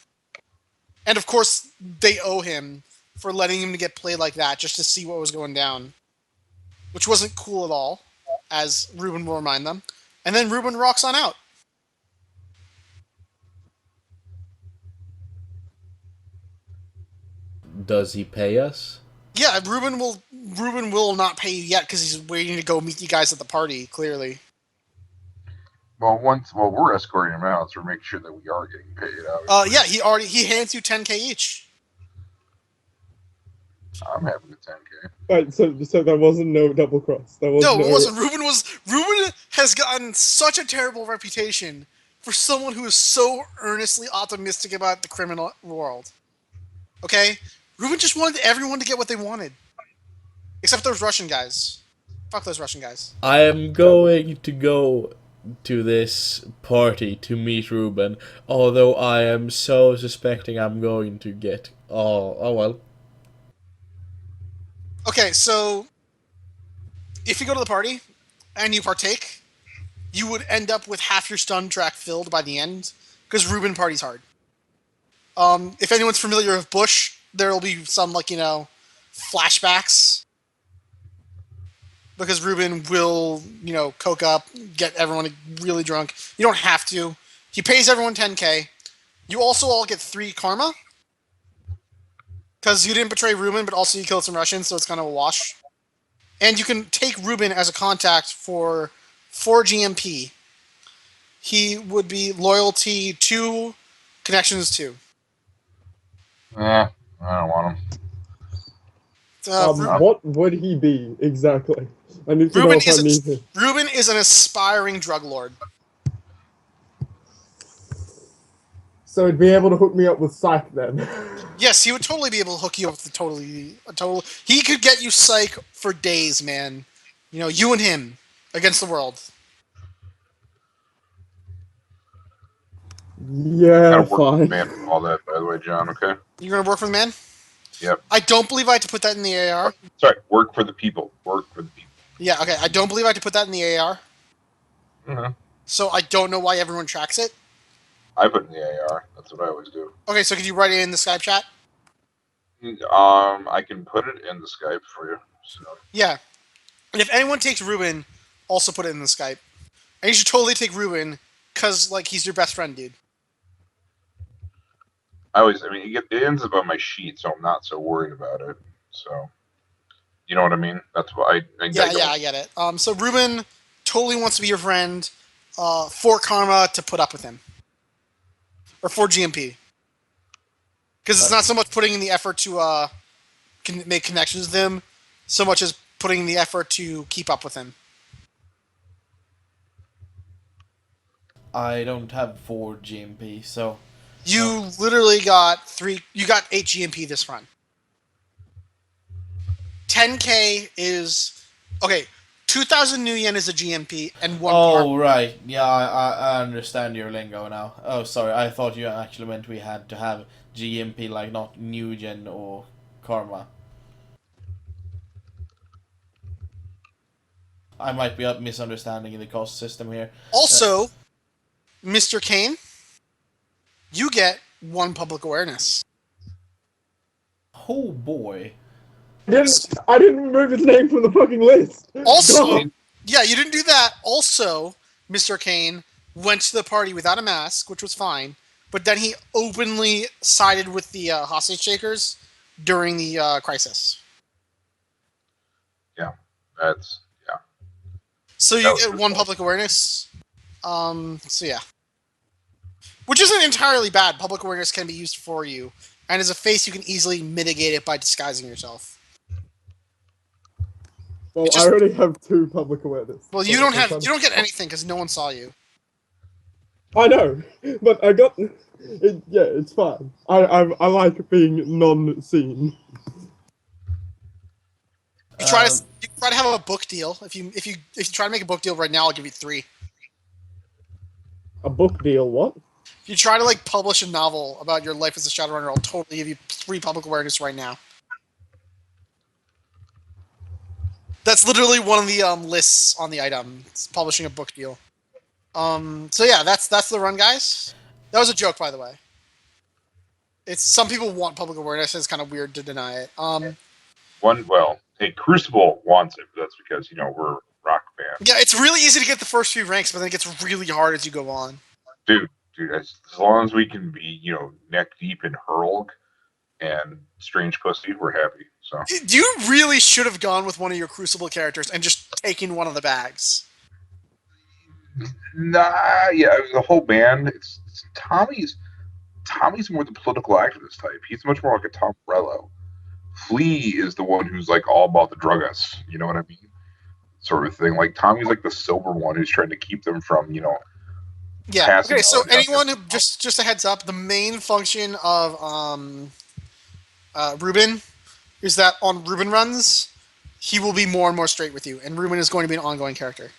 And of course, they owe him for letting him get played like that just to see what was going down. Which wasn't cool at all, as Ruben will remind them. And then Ruben rocks on out. Does he pay us? Yeah, Ruben will not pay you yet because he's waiting to go meet you guys at the party, clearly. Well, we're escorting him out, so we're making sure that we are getting paid out. Yeah, he hands you 10K each. I'm having a 10K. Right, so there wasn't no double cross. No, it wasn't. Ruben has gotten such a terrible reputation for someone who is so earnestly optimistic about the criminal world. Okay? Ruben just wanted everyone to get what they wanted. Except those Russian guys. Fuck those Russian guys. I am going to go to this party to meet Ruben, although I am so suspecting I'm going to get... Oh well. Okay, so if you go to the party and you partake, you would end up with half your stun track filled by the end, because Ruben parties hard. If anyone's familiar with Bush, there will be some, flashbacks. Because Ruben will, coke up, get everyone really drunk. You don't have to. He pays everyone 10K. You also all get 3 karma. Because you didn't betray Ruben, but also you killed some Russians, so it's kind of a wash. And you can take Ruben as a contact for 4 GMP. He would be loyalty 2, connections 2. I don't want him. What would he be exactly? I need to know if I need him. Ruben is an aspiring drug lord. So he'd be able to hook me up with Psych then. Yes, he would totally be able to hook you up with He could get you Psych for days, man. You and him against the world. Yeah, fine. Man, all that, by the way, John. Okay. You're gonna work for the man? Yep. I don't believe I had to put that in the AR. Sorry, work for the people. Work for the people. Yeah, okay. I don't believe I had to put that in the AR. Mm-hmm. So I don't know why everyone tracks it. I put it in the AR. That's what I always do. Okay, so could you write it in the Skype chat? I can put it in the Skype for you. So. Yeah. And if anyone takes Ruben, also put it in the Skype. And you should totally take Ruben, because, he's your best friend, dude. It ends up on my sheet, so I'm not so worried about it. So, you know what I mean? That's why I get it. So Ruben totally wants to be your friend. 4 karma to put up with him. Or 4 GMP. Because it's not so much putting in the effort to make connections with him, so much as putting in the effort to keep up with him. I don't have 4 GMP, so... You literally got 3... You got 8 GMP this run. 10K is... Okay, 2,000 new yen is a GMP, and 1 Oh, right. Yeah, I understand your lingo now. Oh, sorry. I thought you actually meant we had to have GMP, not new gen or karma. I might be misunderstanding the cost system here. Also, Mr. Kane, you get 1 public awareness. Oh, boy. I didn't remove his name from the fucking list. Also, yeah, you didn't do that. Also, Mr. Kane went to the party without a mask, which was fine, but then he openly sided with the hostage takers during the crisis. Yeah, So you get 1 public awareness. So yeah. Which isn't entirely bad. Public awareness can be used for you. And as a face, you can easily mitigate it by disguising yourself. Well, I already have 2 public awareness. Well, you don't get anything because no one saw you. I know, but I got it. Yeah, it's fine. I like being non-seen. You try to have a book deal. If you try to make a book deal right now, I'll give you 3. A book deal? What? If you try to like publish a novel about your life as a Shadowrunner, I'll totally give you 3 public awareness right now. That's literally one of the lists on the item. It's publishing a book deal. So yeah, that's the run, guys. That was a joke, by the way. It's some people want public awareness, and it's kind of weird to deny it. Hey, Crucible wants it, but that's because we're a rock band. Yeah, it's really easy to get the first few ranks, but then it gets really hard as you go on. Dude, as long as we can be neck deep in Hurlg and Strange Pussy, we're happy. So you really should have gone with one of your Crucible characters and just taken one of the bags. Nah, yeah, the whole band. It's Tommy's more the political activist type. He's much more like a Tom Morello. Flea is the one who's like all about the drug us. You know what I mean? Sort of thing. Like Tommy's like the sober one who's trying to keep them from Yeah. Okay. So anyone who just a heads up, the main function of Ruben is that on Ruben runs, he will be more and more straight with you, and Ruben is going to be an ongoing character.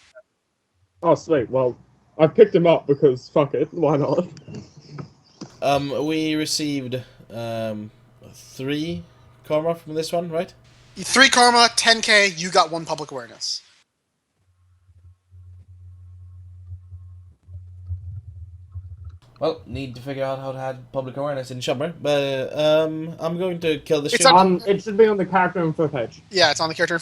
Oh, sweet. Well, I picked him up because fuck it, why not? We received 3 karma from this one, right? 3 karma, 10k. You got 1 public awareness. Well, need to figure out how to add public awareness in Shubber, but I'm going to kill this ship. It should be on the character info page. Yeah, it's on the character